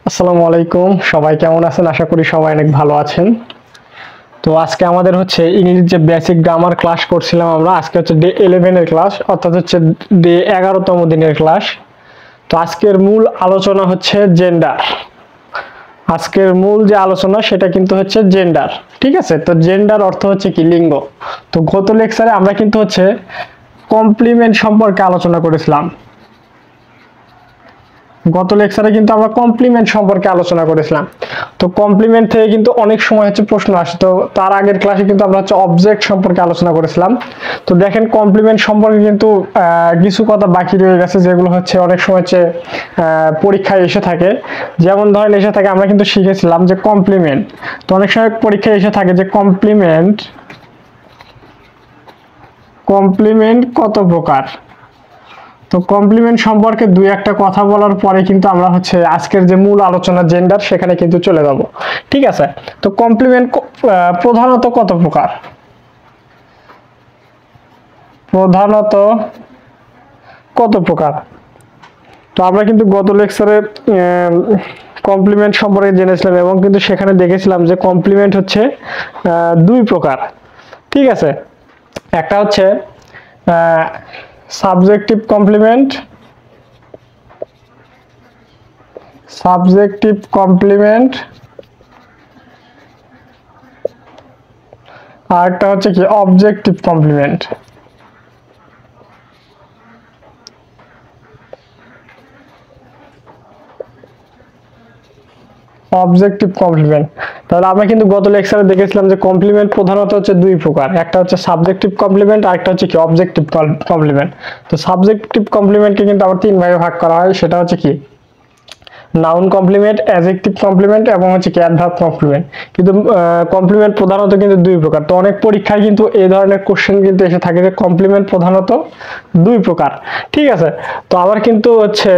আসসালামু আলাইকুম, সবাই কেমন আছেন? আশা করি সবাই অনেক ভালো আছেন। তো আজকে আমাদের হচ্ছে ইংরেজি যে বেসিক গ্রামার ক্লাস করছিলাম আমরা, আজকে হচ্ছে ডে 11 এর ক্লাস, অর্থাৎ হচ্ছে ডে 11তম দিনের ক্লাস। তো আজকের মূল আলোচনা হচ্ছে জেন্ডার। আজকের মূল যে আলোচনা সেটা কিন্তু হচ্ছে জেন্ডার। ঠিক আছে, তো জেন্ডার অর্থ হচ্ছে কি? লিঙ্গ। তো গত লেকচারে আমরা কিন্তু হচ্ছে কমপ্লিমেন্ট সম্পর্কে আলোচনা করেছিলাম। গত লেকচারে কিন্তু আমরা কমপ্লিমেন্ট সম্পর্কে আলোচনা করেছিলাম। তো কমপ্লিমেন্ট থেকে কিন্তু অনেক সময় হচ্ছে প্রশ্ন আসে। তো তার আগের ক্লাসে কিন্তু আমরা হচ্ছে অবজেক্ট সম্পর্কে আলোচনা করেছিলাম। তো দেখেন কমপ্লিমেন্ট সম্পর্কে কিন্তু কিছু কথা বাকি রয়ে গেছে, যেগুলো হচ্ছে অনেক সময় হচ্ছে পরীক্ষায় এসে থাকে। যেমন ধরেন এসে থাকে, আমরা কিন্তু শিখেছিলাম যে কমপ্লিমেন্ট। তো অনেক সময় পরীক্ষায় এসে থাকে যে কমপ্লিমেন্ট কত প্রকার। তো কমপ্লিমেন্ট সম্পর্কে দুই একটা কথা বলার পরে কিন্তু আমরা হচ্ছে আজকের যে মূল আলোচনা জেন্ডার সেখানে কিন্তু চলে যাব। ঠিক আছে, তো কমপ্লিমেন্ট প্রধানত কত প্রকার? তো আমরা কিন্তু গত লেকচারে কমপ্লিমেন্ট সম্পর্কে জেনেছিলাম এবং কিন্তু সেখানে দেখেছিলাম যে কমপ্লিমেন্ট হচ্ছে দুই প্রকার। ঠিক আছে, একটা হচ্ছে সাবজেক্টিভ কমপ্লিমেন্ট আর একটা হচ্ছে কি অবজেক্টিভ কমপ্লিমেন্ট। তাহলে আমরা কিন্তু গত লেকচারে দেখেছিলাম যে কমপ্লিমেন্ট প্রধানত হচ্ছে দুই প্রকার, একটা হচ্ছে সাবজেক্টিভ কমপ্লিমেন্ট আর একটা হচ্ছে কি অবজেক্টিভ কমপ্লিমেন্ট। তো সাবজেক্টিভ কমপ্লিমেন্টকে কিন্তু আবার তিন ভাগে ভাগ করা হয়, সেটা হচ্ছে কি নাউন কমপ্লিমেন্ট, অ্যাডজেক্টিভ কমপ্লিমেন্ট এবং হচ্ছে কি অ্যাডভার্ব কমপ্লিমেন্ট। কিন্তু কমপ্লিমেন্ট প্রধানত কিন্তু দুই প্রকার। তো অনেক পরীক্ষায় কিন্তু এই ধরনের কোশ্চেন কিন্তু এসে থাকে যে কমপ্লিমেন্ট প্রধানত দুই প্রকার। ঠিক আছে, তো আবার কিন্তু হচ্ছে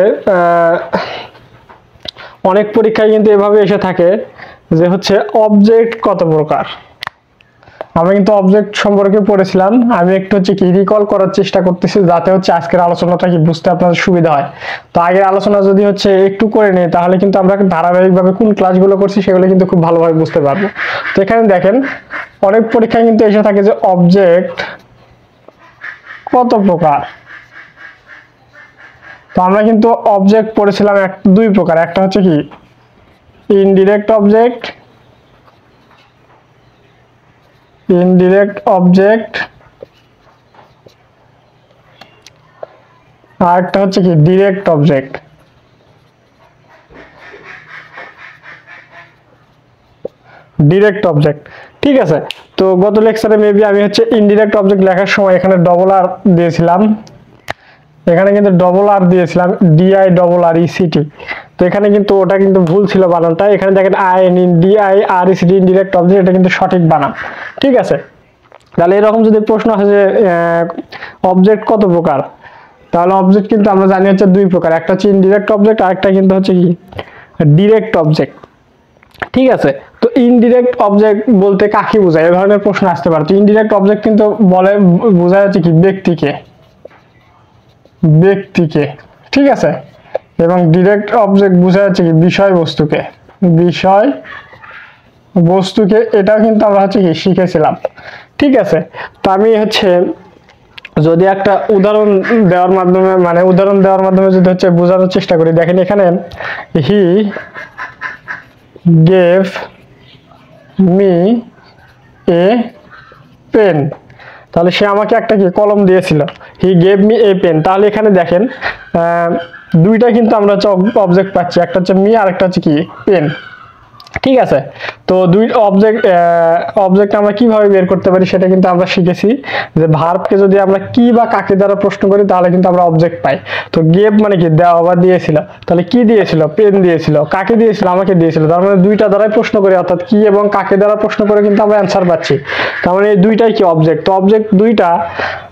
অনেক পরীক্ষায় কিন্তু এভাবে এসে থাকে যে হচ্ছে অবজেক্ট কত প্রকার। আমরা কিন্তু অবজেক্ট সম্পর্কে পড়েছিলাম, আমি একটু হচ্ছে কি রিকল করার চেষ্টা করতেছি যাতে হচ্ছে আজকের আলোচনাটা কি বুঝতে আপনাদের সুবিধা হয়। তো আগের আলোচনা যদি হচ্ছে একটু করে নেই তাহলে কিন্তু আমরা ধারাবাহিকভাবে কোন ক্লাসগুলো করছি সেগুলো কিন্তু খুব ভালোভাবে বুঝতে পারবো। তো এখানে দেখেন অনেক পরীক্ষায় কিন্তু এসে থাকে যে অবজেক্ট কত প্রকার। তো আমরা কিন্তু অবজেক্ট পড়েছিলাম দুই প্রকার, একটা হচ্ছে কি ইনডিরেক্ট অবজেক্ট আর একটা হচ্ছে কি ডিরেক্ট অবজেক্ট। ঠিক আছে, তো গত লেকচারে মেবি আমি হচ্ছে ইনডিরেক্ট অবজেক্ট লেখার সময় এখানে ডবল আর দিয়েছিলাম, এখানে কিন্তু ডবল আর দিয়েছিলাম, DIRRECT। তো এখানে কিন্তু ওটা কিন্তু ভুল ছিল বানানটা। এখানে দেখেন DIRECT ইনডিরেক্ট অবজেক্ট, এটা কিন্তু সঠিক বানান। ঠিক আছে, তাহলে এরকম যদি প্রশ্ন আসে যে অবজেক্ট কত প্রকার, তাহলে অবজেক্ট কিন্তু আমরা জানি হচ্ছে দুই প্রকার, একটা হচ্ছে ইনডিরেক্ট অবজেক্ট আর একটা কিন্তু হচ্ছে কি ডিরেক্ট অবজেক্ট। ঠিক আছে, তো ইনডিরেক্ট অবজেক্ট বলতে কাকে বোঝায়? এই ধরনের প্রশ্ন আসতে পারে। তো ইনডিরেক্ট অবজেক্ট কিন্তু বোঝায় হচ্ছে কি ব্যক্তিকে। ঠিক আছে, এবং ডিরেক্ট অবজেক্ট বোঝা যাচ্ছে কি বিষয়বস্তুকে। এটাও কিন্তু আমরা হচ্ছে কি শিখেছিলাম। ঠিক আছে, তো আমি হচ্ছে যদি একটা উদাহরণ দেওয়ার মাধ্যমে যদি হচ্ছে বোঝানোর চেষ্টা করি, দেখেন এখানে he gave me a pen, তাহলে সে আমাকে একটা কি কলম দিয়েছিল, he gave me a pen. তাহলে এখানে দেখেন দুইটা কিন্তু আমরা হচ্ছে অবজেক্ট পাচ্ছি, একটা হচ্ছে মি আর একটা হচ্ছে কি পেন। ঠিক আছে, তো দুই অবজেক্ট আমরা কিভাবে বের করতে পারি সেটা কিন্তু আমরা শিখেছি যে ভার্বকে যদি আমরা কি বা কাকে দ্বারা প্রশ্ন করি তাহলে কিন্তু আমরা অবজেক্ট পাই। তো গেভ মানে কি দেওয়া বা দিয়েছিল, তাহলে কি দিয়েছিল? পেন দিয়েছিল। কাকে দিয়েছিল? আমাকে দিয়েছিল। তার মানে দুইটা দ্বারাই প্রশ্ন করি, অর্থাৎ কি এবং কাকে দ্বারা প্রশ্ন করে কিন্তু আমরা অ্যান্সার পাচ্ছি। তার মানে এই দুইটাই কি অবজেক্ট। তো অবজেক্ট দুইটা,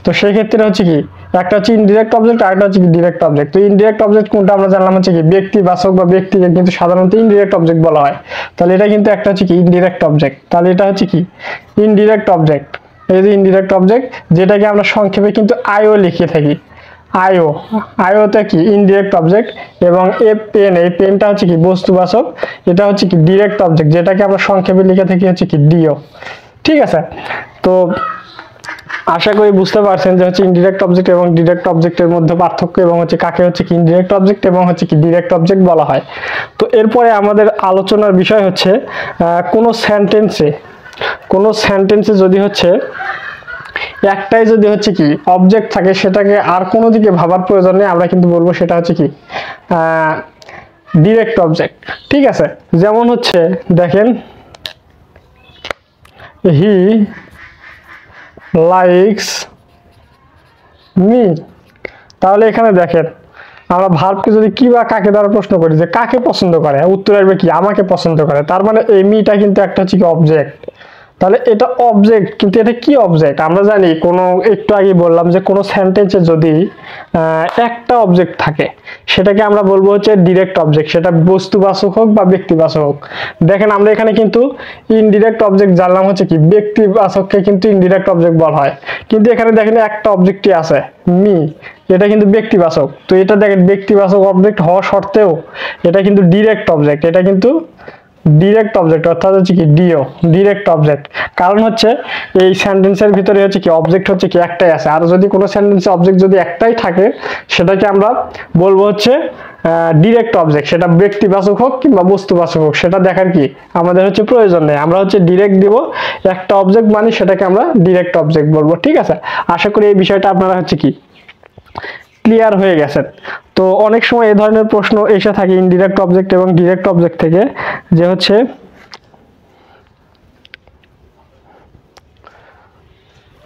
তো সেই ক্ষেত্রে হচ্ছে কি একটা হচ্ছে ইনডিরেক্ট অবজেক্ট আর একটা হচ্ছে কি ডিরেক্ট অবজেক্ট। তো ইনডিরেক্ট অবজেক্ট কোনটা আমরা জানলাম হচ্ছে কি ব্যক্তিবাচক বা ব্যক্তিকে কিন্তু সাধারণত ইনডিরেক্ট অবজেক্ট বলা হয়। তাহলে এটা কিন্তু একটা হচ্ছে কি ইনডিরেক্ট অবজেক্ট। তাহলে এটা হচ্ছে কি ইনডিরেক্ট অবজেক্ট। এই যে ইনডিরেক্ট অবজেক্ট, যেটাকে আমরা সংক্ষেপে কিন্তু আইও লিখে থাকি। আইও, আইওতে কি ইনডিরেক্ট অবজেক্ট, এবং এ পেন, এই পেনটা হচ্ছে কি বস্তুবাচক, এটা হচ্ছে কি ডিরেক্ট অবজেক্ট, যেটাকে আমরা সংক্ষেপে লিখে থাকি হচ্ছে কি ডিও। ঠিক আছে, তো আশা করি বুঝতে পারছেন যে হচ্ছে ইনডিরেক্ট অবজেক্ট এবং ডিরেক্ট অবজেক্টের মধ্যে পার্থক্য, এবং হচ্ছে কাকে হচ্ছে কি ইনডিরেক্ট অবজেক্ট এবং হচ্ছে কি ডিরেক্ট অবজেক্ট বলা হয়। তো এরপরে আমাদের আলোচনার বিষয় হচ্ছে কোনো সেন্টেন্সে যদি হচ্ছে একটাই যদি হচ্ছে কি অবজেক্ট থাকে, সেটাকে আর কোনো দিকে ভাবার প্রয়োজন নেই, আমরা কিন্তু বলবো সেটা হচ্ছে কি ডিরেক্ট অবজেক্ট। ঠিক আছে, যেমন হচ্ছে দেখেন হি লাইকস মি, তাহলে এখানে দেখেন আমরা ভার্বকে যদি কি বা কাকে দ্বারা প্রশ্ন করি যে কাকে পছন্দ করে, উত্তর আসবে কি আমাকে পছন্দ করে, তার মানে এই মিটা কিন্তু একটা হচ্ছে কি অবজেক্ট। তাহলে এটা অবজেক্ট, কিন্তু এটা কি অবজেক্ট আমরা জানি, কোনো একটু আগে বললাম যে কোনো সেন্টেন্সে যদি একটা অবজেক্ট থাকে সেটাকে আমরা বলবো হচ্ছে ডিরেক্ট অবজেক্ট, সেটা বস্তুবাচক হোক বা ব্যক্তিবাচক হোক। দেখেন আমরা এখানে কিন্তু ইনডিরেক্ট অবজেক্ট জানলাম হচ্ছে কি ব্যক্তিবাচককে কিন্তু ইনডিরেক্ট অবজেক্ট বলা হয়, কিন্তু এখানে দেখেন একটা অবজেক্টই আছে মি, এটা কিন্তু ব্যক্তিবাচক। তো এটা দেখেন ব্যক্তিবাচক অবজেক্ট হওয়া সত্ত্বেও এটা কিন্তু ডিরেক্ট অবজেক্ট, এটা কিন্তু ডিরেক্ট অবজেক্ট, অর্থাৎ হচ্ছে কি ডিও ডিরেক্ট অবজেক্ট। কারণ হচ্ছে এই সেন্টেন্সের ভিতরে হচ্ছে কি অবজেক্ট হচ্ছে কি একটাই আছে, আর যদি কোনো সেন্টেন্সে অবজেক্ট যদি একটাই থাকে সেটাকে আমরা বলবো হচ্ছে ডিরেক্ট অবজেক্ট, সেটা ব্যক্তিবাচক হোক কিংবা বস্তুবাচক হোক সেটা দেখার কি আমাদের হচ্ছে প্রয়োজন নেই, আমরা হচ্ছে ডিরেক্ট দিব একটা অবজেক্ট মানে সেটাকে আমরা ডিরেক্ট অবজেক্ট বলবো। ঠিক আছে, আশা করি এই বিষয়টা আপনারা হচ্ছে কি ক্লিয়ার হয়ে গেছেন। তো অনেক সময় এই ধরনের প্রশ্ন এসে থাকে ইনডিরেক্ট অবজেক্ট এবং ডিরেক্ট অবজেক্ট থেকে, যে হচ্ছে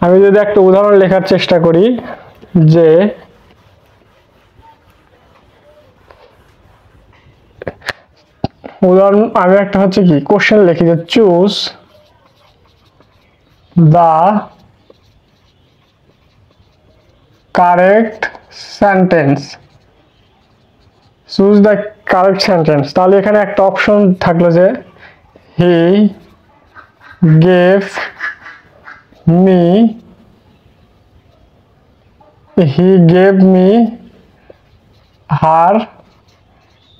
আমি যদি একটা উদাহরণ লেখার চেষ্টা করি, যে উদাহরণ আমি একটা হচ্ছে কি কোশ্চেন লিখি যে choose the correct sentence, choose the correct sentence, তাহলে এখানে একটা অপশন থাকলো যে he gave me her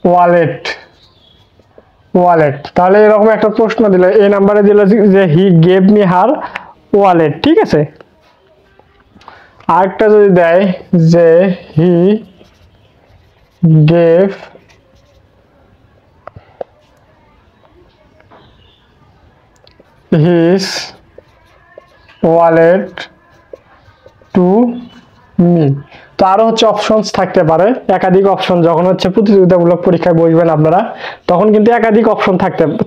wallet, তাহলে এরকম একটা প্রশ্ন দিল, এই নাম্বারে দিল যে he gave me her wallet. ঠিক আছে, আরেকটা যদি দেয় যে he gave his wallet to me, তো আরো হচ্ছে অপশনস থাকতে পারে, একাধিক অপশন, যখন হচ্ছে প্রতিযোগিতামূলক পরীক্ষায় বসবেন আপনারা তখন কিন্তু একাধিক অপশন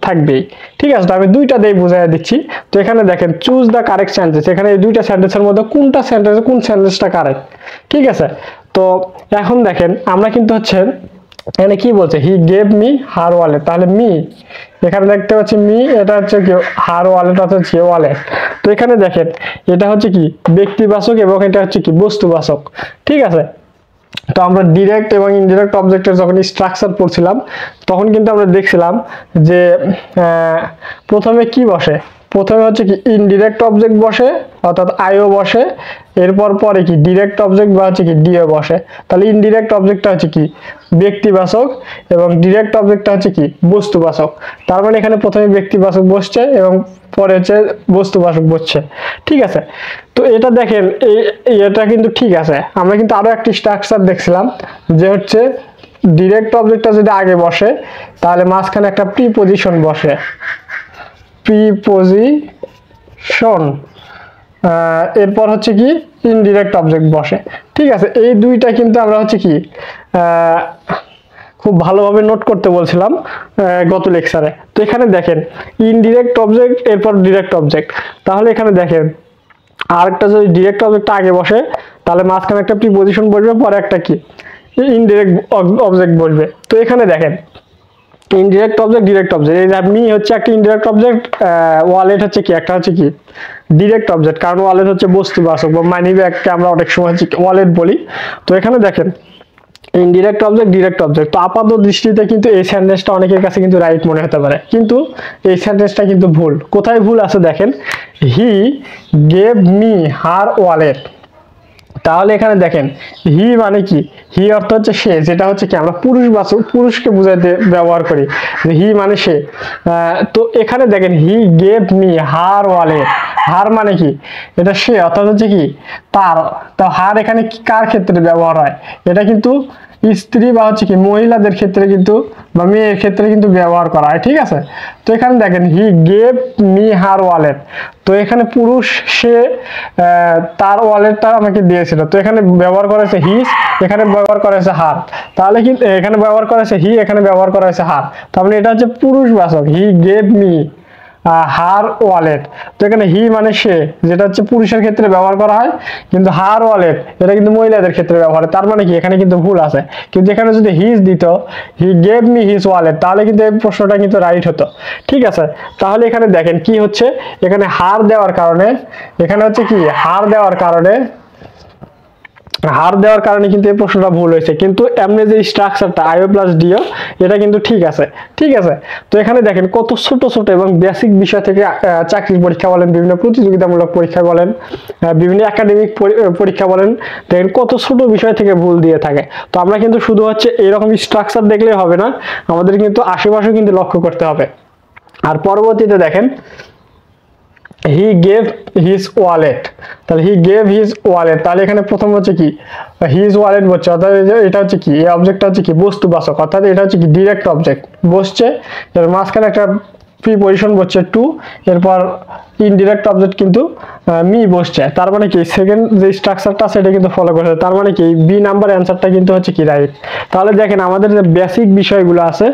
থাকবেই। ঠিক আছে, তো আমি দুইটা দিয়ে বুঝাই দিচ্ছি। তো এখানে দেখেন চুজ দ্য কারেক্ট সেন্টেন্স, এখানে এই দুইটা সেন্টেন্সের মধ্যে কোন সেন্টেন্সটা কারেক্ট। ঠিক আছে, তো এখন দেখেন আমরা কিন্তু হচ্ছে এখানে কি বলছে হি গেভ মি হার ওয়ালেট, তাহলে মি এখানে দেখতে পাচ্ছি মি, এটা হচ্ছে কি হার ওয়ালেট অর্থাৎ কি ওয়ালেট। তো এখানে দেখেন এটা হচ্ছে কি ব্যক্তিবাচক এবং এটা হচ্ছে কি বস্তুবাচক। ঠিক আছে, তো আমরা ডিরেক্ট এবং ইনডিরেক্ট অবজেক্টের যখন স্ট্রাকচার পড়ছিলাম তখন কিন্তু আমরা দেখছিলাম যে প্রথমে কি বসে, প্রথমে হচ্ছে কি ইনডিরেক্ট অবজেক্ট বসে অর্থাৎ আইও বসে, এরপর পরে কি ডিরেক্ট অবজেক্ট বা হচ্ছে কি ডিও বসে। তাহলে ইনডিরেক্ট অবজেক্টটা হচ্ছে কি ব্যক্তিবাচক এবং ডিরেক্ট অবজেক্টটা হচ্ছে কি বস্তুবাচক, তার মানে এখানে প্রথমে ব্যক্তিবাচক বসছে এবং পরে হচ্ছে বস্তুবাচক বসছে। ঠিক আছে, তো এটা দেখেন এটা কিন্তু ঠিক আছে। আমরা কিন্তু আরো একটি স্ট্রাকচার দেখছিলাম যে হচ্ছে ডিরেক্ট অবজেক্টটা যদি আগে বসে তাহলে মাঝখানে একটা প্রিপজিশন বসে, প্রিপজিশন, এরপর হচ্ছে কি ইনডিরেক্ট অবজেক্ট বসে। ঠিক আছে, এই দুইটা কিন্তু আমরা হচ্ছে কি খুব ভালোভাবে নোট করতে বলছিলাম গত লেকচারে। তো এখানে দেখেন ইনডিরেক্ট অবজেক্ট এরপর ডিরেক্ট অবজেক্ট, তাহলে এখানে দেখেন আরেকটা যদি ডিরেক্ট অবজেক্ট আগে বসে তাহলে মাঝখানে একটা প্রিপজিশন বসবে, পরে একটা কি ইনডিরেক্ট অবজেক্ট বসবে। তো এখানে দেখেন ইনডিরেক্ট অবজেক্ট ডিরেক্ট অবজেক্ট, এই মি হচ্ছে একটা ইনডিরেক্ট অবজেক্ট, ওয়ালেট হচ্ছে কি একটা হচ্ছে কি ডিরেক্ট অবজেক্ট, কারণ ওয়ালেট হচ্ছে বস্তুবাচক বা মানি ব্যাগকে আমরা অনেক সময় হচ্ছে ওয়ালেট বলি। তো এখানে দেখেন ইনডিরেক্ট অবজেক্ট ডিরেক্ট অবজেক্ট, তো আপাত দৃষ্টিতে কিন্তু এই সেন্টেন্সটা অনেকের কাছে কিন্তু রাইট মনে হতে পারে, কিন্তু এই সেন্টেন্সটা কিন্তু ভুল। কোথায় ভুল আছে দেখেন, he gave me her wallet, তাহলে এখানে দেখেন হি মানে কি, হি অর্থ হচ্ছে সে, যেটা হচ্ছে কি আমরা পুরুষবাচক পুরুষকে বোঝাতে ব্যবহার করি, যে হি মানে সে। তো এখানে দেখেন he gave me her wallet, her মানে কি, এটা সে অর্থাৎ হচ্ছে কি তার। তো হার এখানে কার ক্ষেত্রে ব্যবহার হয়, এটা কিন্তু স্ত্রী বা হচ্ছে কি মহিলাদের ক্ষেত্রে কিন্তু বা মেয়ের ক্ষেত্রে কিন্তু ব্যবহার করা হয়, ঠিক আছে। তো এখানে দেখেন he gave me her wallet, তো এখানে পুরুষ সে তার ওয়ালেটটা আমাকে দিয়েছিল, তো এখানে ব্যবহার করেছে হিজ, এখানে ব্যবহার করেছে হার, তাহলে কি এখানে ব্যবহার করেছে হি, এখানে ব্যবহার করেছে হার, তার মানে এটা হচ্ছে পুরুষবাচক, he gave me her wallet. তো এখানে হি মানে সে, যেটা হচ্ছে পুরুষের ক্ষেত্রে ব্যবহার করা হয়, কিন্তু হার ওয়ালেট এটা কিন্তু মহিলাদের ক্ষেত্রে ব্যবহার হয়, তার মানে কি এখানে কিন্তু ভুল আছে। কিন্তু এখানে যদি হিজ দিত, হি গেভ মি হিজ ওয়ালেট, তাহলে কিন্তু এই প্রশ্নটা কিন্তু রাইট হতো, ঠিক আছে। তাহলে এখানে দেখেন কি হচ্ছে, এখানে হার দেওয়ার কারণে, এখানে হচ্ছে কি হার দেওয়ার কারণে, হার দেওয়ার কারণে কিন্তু এই প্রশ্নটা ভুল হয়েছে, কিন্তু এমনি যে স্ট্রাকচারটা আইও প্লাস ডিও এটা কিন্তু ঠিক আছে, ঠিক আছে। তো এখানে দেখেন কত ছোট ছোট এবং বেসিক বিষয় থেকে চাকরির পরীক্ষা বলেন, বিভিন্ন প্রতিযোগিতামূলক পরীক্ষা বলেন, বিভিন্ন একাডেমিক পরীক্ষা বলেন, দেখেন কত ছোট বিষয় থেকে ভুল দিয়ে থাকে। তো আমরা কিন্তু শুধু হচ্ছে এরকম স্ট্রাকচার দেখলেই হবে না, আমাদের কিন্তু আশেপাশে কিন্তু লক্ষ্য করতে হবে। আর পরবর্তীতে দেখেন হি গেভ হিজ ওয়ালেট, তাহলে হি গেভ হিজ ওয়ালেট, তাহলে এখানে প্রথম হচ্ছে কি হিজ ওয়ালেট বলছে, অর্থাৎ এটা হচ্ছে কি এই অবজেক্টটা হচ্ছে কি বস্তুবাচক, অর্থাৎ এটা হচ্ছে কি ডিরেক্ট অবজেক্ট বসছে, এর মাঝখানে একটা প্রিপজিশন বসছে টু, এরপর ইনডিরেক্ট অবজেক্ট কিন্তু মি বসছে, তার মানে কি সেকেন্ড যে স্ট্রাকচারটা সেটা কিন্তু ফলো করছে, তার মানে কি বি নাম্বার অ্যান্সারটা কিন্তু হচ্ছে কি রাইট। তাহলে দেখেন আমাদের যে বেসিক বিষয়গুলো আছে,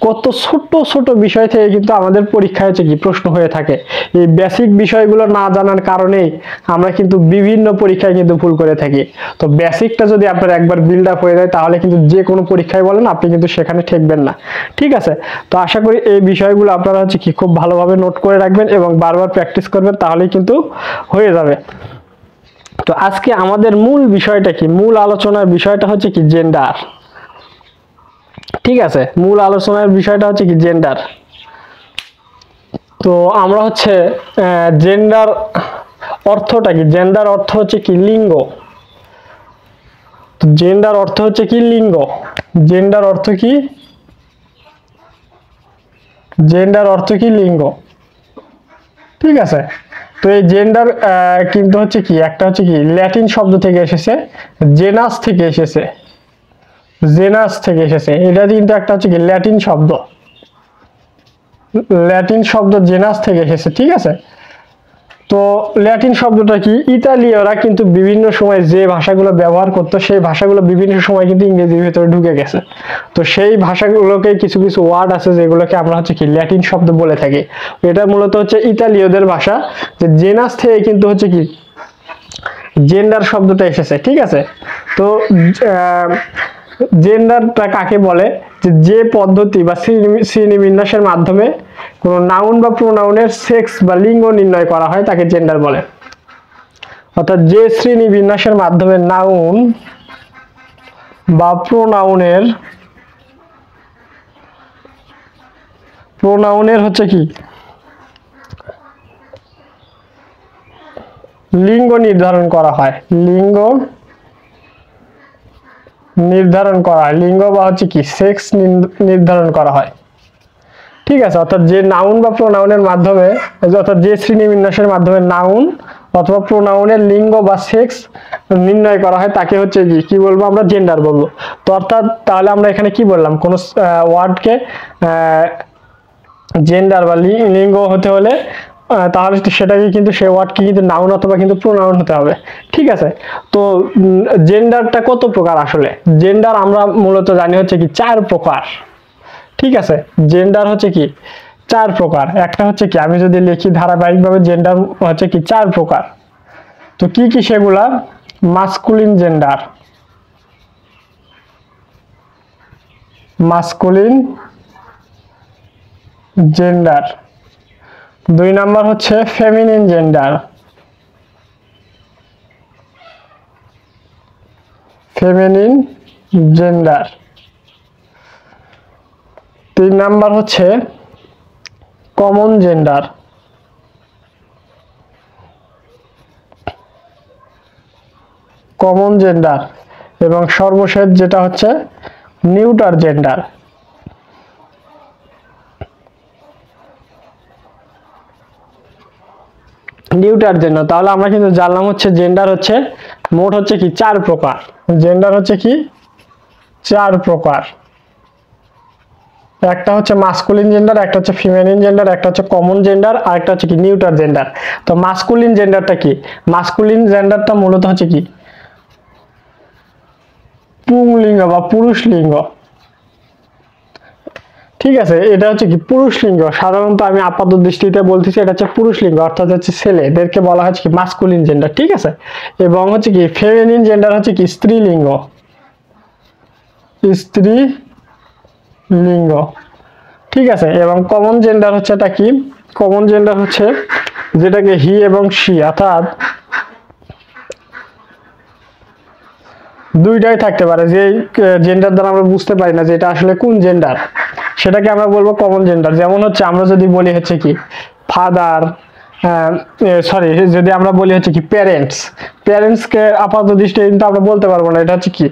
কত ছোট ছোট বিষয় থেকে কিন্তু আমাদের পরীক্ষায় হচ্ছে কি প্রশ্ন হয়ে থাকে। এই বেসিক বিষয়গুলো না জানার কারণেই আমরা কিন্তু বিভিন্ন পরীক্ষায় কিন্তু ভুল করে থাকি। তো বেসিকটা যদি আপনার একবার বিল্ড আপ হয়ে যায়, তাহলে কিন্তু যে কোনো পরীক্ষায় বলেন আপনি কিন্তু সেখানে ঠেকবেন না, ঠিক আছে। তো আশা করি এই বিষয়গুলো আপনারা হচ্ছে কি খুব ভালোভাবে নোট করে রাখবেন এবং বারবার প্র্যাকটিস করবেন, তাহলেই কিন্তু হয়ে যাবে। তো আজকে আমাদের মূল বিষয়টা কি, মূল আলোচনার বিষয়টা হচ্ছে কি জেন্ডার, ঠিক আছে। মূল আলোচনার বিষয়টা হচ্ছে কি জেন্ডার। তো আমরা হচ্ছে জেন্ডার অর্থটা কি, জেন্ডার অর্থ হচ্ছে কি লিঙ্গ, জেন্ডার অর্থ হচ্ছে কি লিঙ্গ, জেন্ডার অর্থ কি, জেন্ডার অর্থ কি লিঙ্গ, ঠিক আছে। তো এই জেন্ডার কিন্তু হচ্ছে কি একটা হচ্ছে কি ল্যাটিন শব্দ থেকে এসেছে, জেনাস থেকে এসেছে, জেনাস থেকে এসেছে, এটা কিন্তু একটা হচ্ছে কি ল্যাটিন শব্দ, ল্যাটিন শব্দ জেনাস থেকে এসেছে, ঠিক আছে। তো ল্যাটিন শব্দটা কি, ইতালীয়রা কিন্তু বিভিন্ন সময় যে ভাষাগুলো ব্যবহার করতো সেই ভাষাগুলো বিভিন্ন সময় কিন্তু ইংরেজির ভিতরে ঢুকে গেছে। তো সেই ভাষাগুলোকে কিছু কিছু ওয়ার্ড আছে যেগুলোকে আমরা হচ্ছে কি ল্যাটিন শব্দ বলে থাকি, এটা মূলত হচ্ছে ইতালীয়দের ভাষা। যে জেনাস থেকে কিন্তু হচ্ছে কি জেন্ডার শব্দটা এসেছে, ঠিক আছে। তো জেন্ডারটা কাকে বলে, যে পদ্ধতি বা শ্রেণীবিন্যাসের মাধ্যমে কোনো নাউন বা প্রোনাউনের সেক্স বা লিঙ্গ নির্ণয় করা হয় তাকে জেন্ডার বলে। অর্থাৎ যে শ্রেণীবিন্যাসের মাধ্যমে নাউন বা প্রোনাউনের হচ্ছে কি লিঙ্গ নির্ধারণ করা হয়, লিঙ্গ নির্ধারণ করা হয়, লিঙ্গ বা হচ্ছে কি সেক্স নির্ধারণ করা হয়, ঠিক আছে। অর্থাৎ যে নাউন বা প্রোনাউনের মাধ্যমে, অর্থাৎ যে শ্রেণীবিন্যাসের মাধ্যমে নাউন অথবা প্রোনাউনের লিঙ্গ বা সেক্স নির্ণয় করা হয় তাকে হচ্ছে কি বলবো আমরা জেন্ডার বলবো। তো অর্থাৎ তাহলে আমরা এখানে কি বললাম, কোন ওয়ার্ডকে জেন্ডার বা লিঙ্গ হতে হলে তাহলে সেটাকে কিন্তু সেই ওয়ার্ডকে কিন্তু নাউন অথবা কিন্তু প্রোনাউন হতে হবে, ঠিক আছে। তো জেন্ডারটা কত প্রকার, আসলে জেন্ডার আমরা মূলত জানি হচ্ছে কি 4 প্রকার, ঠিক আছে। জেন্ডার হচ্ছে কি 4 প্রকার, একটা হচ্ছে কি আমি যদি লিখি ধারাবাহিকভাবে জেন্ডার হচ্ছে কি 4 প্রকার। তো কি কি সেগুলা, masculine gender, masculine gender, 2 number হচ্ছে feminine gender, feminine gender, 3 number হচ্ছে কমন জেন্ডার, কমন জেন্ডার এবং সর্বশেষ যেটা হচ্ছে নিউটার জেন্ডার। নিউটার জেন্ডার, তাহলে আমরা কিন্তু জানলাম হচ্ছে জেন্ডার হচ্ছে মোট হচ্ছে কি 4 প্রকার। জেন্ডার হচ্ছে কি 4 প্রকার। একটা হচ্ছে মাস্কুলিন জেন্ডার, একটা হচ্ছে ফিমেনিন জেন্ডার, একটা হচ্ছে কমন জেন্ডার, আর একটা হচ্ছে কি নিউটার জেন্ডার। তো মাস্কুলিন জেন্ডারটা কি? মাস্কুলিন জেন্ডারটা মূলত হচ্ছে কি পুংলিঙ্গ বা পুরুষ লিঙ্গ। ঠিক আছে, এটা হচ্ছে কি পুরুষ লিঙ্গ। সাধারণত আমি আপাত দৃষ্টিতে বলতেছি এটা হচ্ছে পুরুষ লিঙ্গ, অর্থাৎ হচ্ছে ছেলেদেরকে বলা হচ্ছে কি মাস্কুলিন জেন্ডার। ঠিক আছে, এবং হচ্ছে কি ফেমিনিন জেন্ডার হচ্ছে কি স্ত্রীলিঙ্গ, স্ত্রী লিঙ্গ। ঠিক আছে, এবং কমন জেন্ডার হচ্ছে এটা কি? কমন জেন্ডার হচ্ছে যেটাকে হি এবং শি, অর্থাৎ দুইটাই থাকতে পারে। যে জেন্ডার দ্বারা আমরা বুঝতে পারি না যে এটা আসলে কোন জেন্ডার, সেটাকে আমরা বলবো কমন জেন্ডার। যেমন হচ্ছে আমরা যদি বলি হচ্ছে কি ফাদার, সরি, যদি আমরা বলি হচ্ছে কি প্যারেন্টস, প্যারেন্টসকে আপাত দৃষ্টিতে কিন্তু আমরা বলতে পারবো না এটা হচ্ছে কি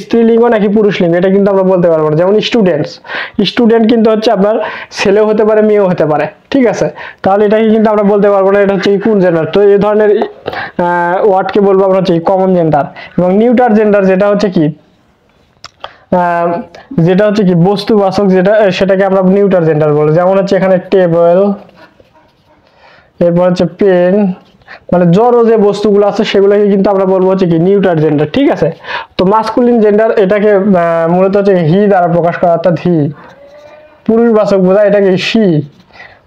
স্ত্রীলিঙ্গ নাকি পুরুষলিঙ্গ, এটা কিন্তু আমরা বলতে পারবো না। যেমন স্টুডেন্টস, স্টুডেন্ট কিন্তু হচ্ছে আপনার ছেলেও হতে পারে মেয়েও হতে পারে। ঠিক আছে, তাহলে এটাকে কিন্তু আমরা বলতে পারবো না এটা হচ্ছে কোন জেন্ডার। তো এই ধরনের ওয়ার্ডকে বলবো আমরা হচ্ছে কমন জেন্ডার। এবং নিউটার জেন্ডার যেটা হচ্ছে কি যেটা হচ্ছে কি বস্তুবাচক, যেটা সেটাকে আমরা নিউটার জেন্ডার বলি। যেমন হচ্ছে এখানে টেবিল, এরপর হচ্ছে পেন, মানে জড় যে বস্তুগুলো আছে সেগুলোকে কিন্তু আমরা বলবো হচ্ছে কি নিউটার জেন্ডার। ঠিক আছে, তো মাস্কুলিন জেন্ডার এটাকে মূলত হচ্ছে হি দ্বারা প্রকাশ করা, অর্থাৎ হি পুরুষবাচক বোঝায়, এটাকে শি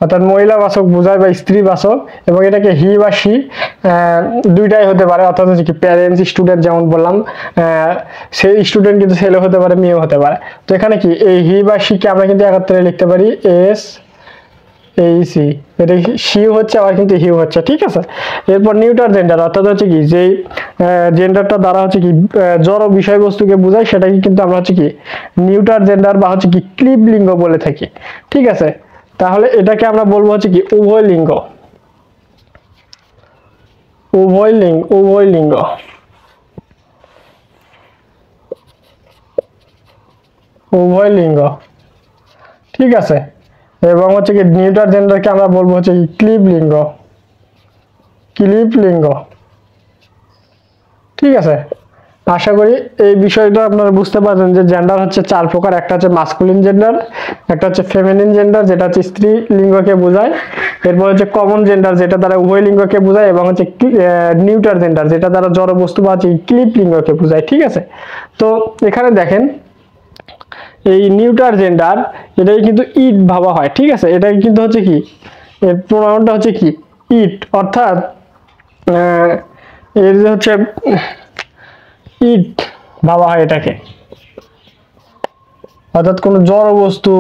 অর্থাৎ মহিলাবাচক বোঝায় বা স্ত্রীবাচক, এবং এটাকে হি বা শি দুইটাই হতে পারে, অর্থাৎ হচ্ছে কি প্যারেন্টস, স্টুডেন্ট যেমন বললাম, সেই স্টুডেন্ট কিন্তু ছেলে হতে পারে মেয়েও হতে পারে। তো এখানে কি এই হি বা শিকে আমরা কিন্তু একত্রে লিখতে পারি এস এই সি, এটা শি হচ্ছে আবার কিন্তু হিউ হচ্ছে। ঠিক আছে, এরপর নিউটার জেন্ডার অর্থাৎ হচ্ছে কি যেই জেন্ডারটা দ্বারা হচ্ছে কি জড় বিষয়বস্তুকে বোঝায় সেটাকে কিন্তু আমরা হচ্ছে কি নিউটার জেন্ডার বা হচ্ছে কি ক্লিব লিঙ্গ বলে থাকি। ঠিক আছে, তাহলে এটাকে আমরা বলবো হচ্ছে কি উভয় লিঙ্গ, উভয় লিঙ্গ, উভয় লিঙ্গ। উভয় লিঙ্গ। ঠিক আছে, এবং হচ্ছে কি নিউটার জেন্ডারকে আমরা বলবো হচ্ছে কি ক্লিব লিঙ্গ, ক্লিব লিঙ্গ। ঠিক আছে, আশা করি এই বিষয়টা আপনারা বুঝতে পারছেন যে জেন্ডার হচ্ছে 4 প্রকার। একটা হচ্ছে মাস্কুলিন জেন্ডার, একটা হচ্ছে ফেমিনিন জেন্ডার যেটা হচ্ছে স্ত্রী লিঙ্গকে বোঝায়, এরপর হচ্ছে কমন জেন্ডার যেটা দ্বারা উভয় লিঙ্গকে বোঝায়, এবং হচ্ছে নিউটার জেন্ডার যেটা দ্বারা জড় বস্তু বা হচ্ছে ক্লিব লিঙ্গকে বোঝায়। ঠিক আছে, তো এখানে দেখেন এই নিউটার জেন্ডার এটাই কিন্তু ইট ভাবা হয়। ঠিক আছে, এটাই কিন্তু হচ্ছে কি এর প্রোনাউনটা হচ্ছে কি ইট, অর্থাৎ এর যে হচ্ছে ইট ভাবা হয় এটাকে, অর্থাৎ কোনো জড় বস্তু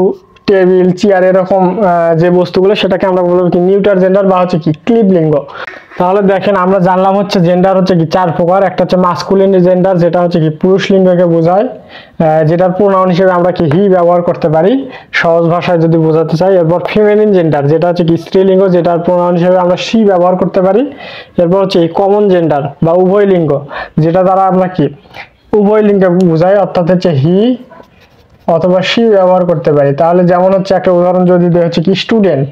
টেবিল চেয়ার এরকম যে বস্তুগুলো সেটাকে আমরা বলবো কি নিউটার জেন্ডার বা হচ্ছে কি ক্লিব লিঙ্গ। তাহলে দেখেন আমরা জানলাম হচ্ছে জেন্ডার হচ্ছে কি 4 প্রকার। একটা হচ্ছে মাস্কুলিন জেন্ডার যেটা হচ্ছে কি পুরুষ লিঙ্গকে বোঝায়, যেটার প্রোনাউন হিসেবে আমরা কি হি ব্যবহার করতে পারি সহজ ভাষায় যদি বোঝাতে চাই। এরপর ফিমেনিন জেন্ডার যেটা হচ্ছে কি স্ত্রীলিঙ্গ, যেটার প্রোনাউন হিসেবে আমরা শি ব্যবহার করতে পারি। এরপর হচ্ছে কমন জেন্ডার বা উভয় লিঙ্গ, যেটা দ্বারা আমরা কি উভয় লিঙ্গকে বোঝাই, অর্থাৎ হচ্ছে হি অথবা শি ব্যবহার করতে পারি। তাহলে যেমন হচ্ছে একটা উদাহরণ যদি দেয় হচ্ছে কি স্টুডেন্ট,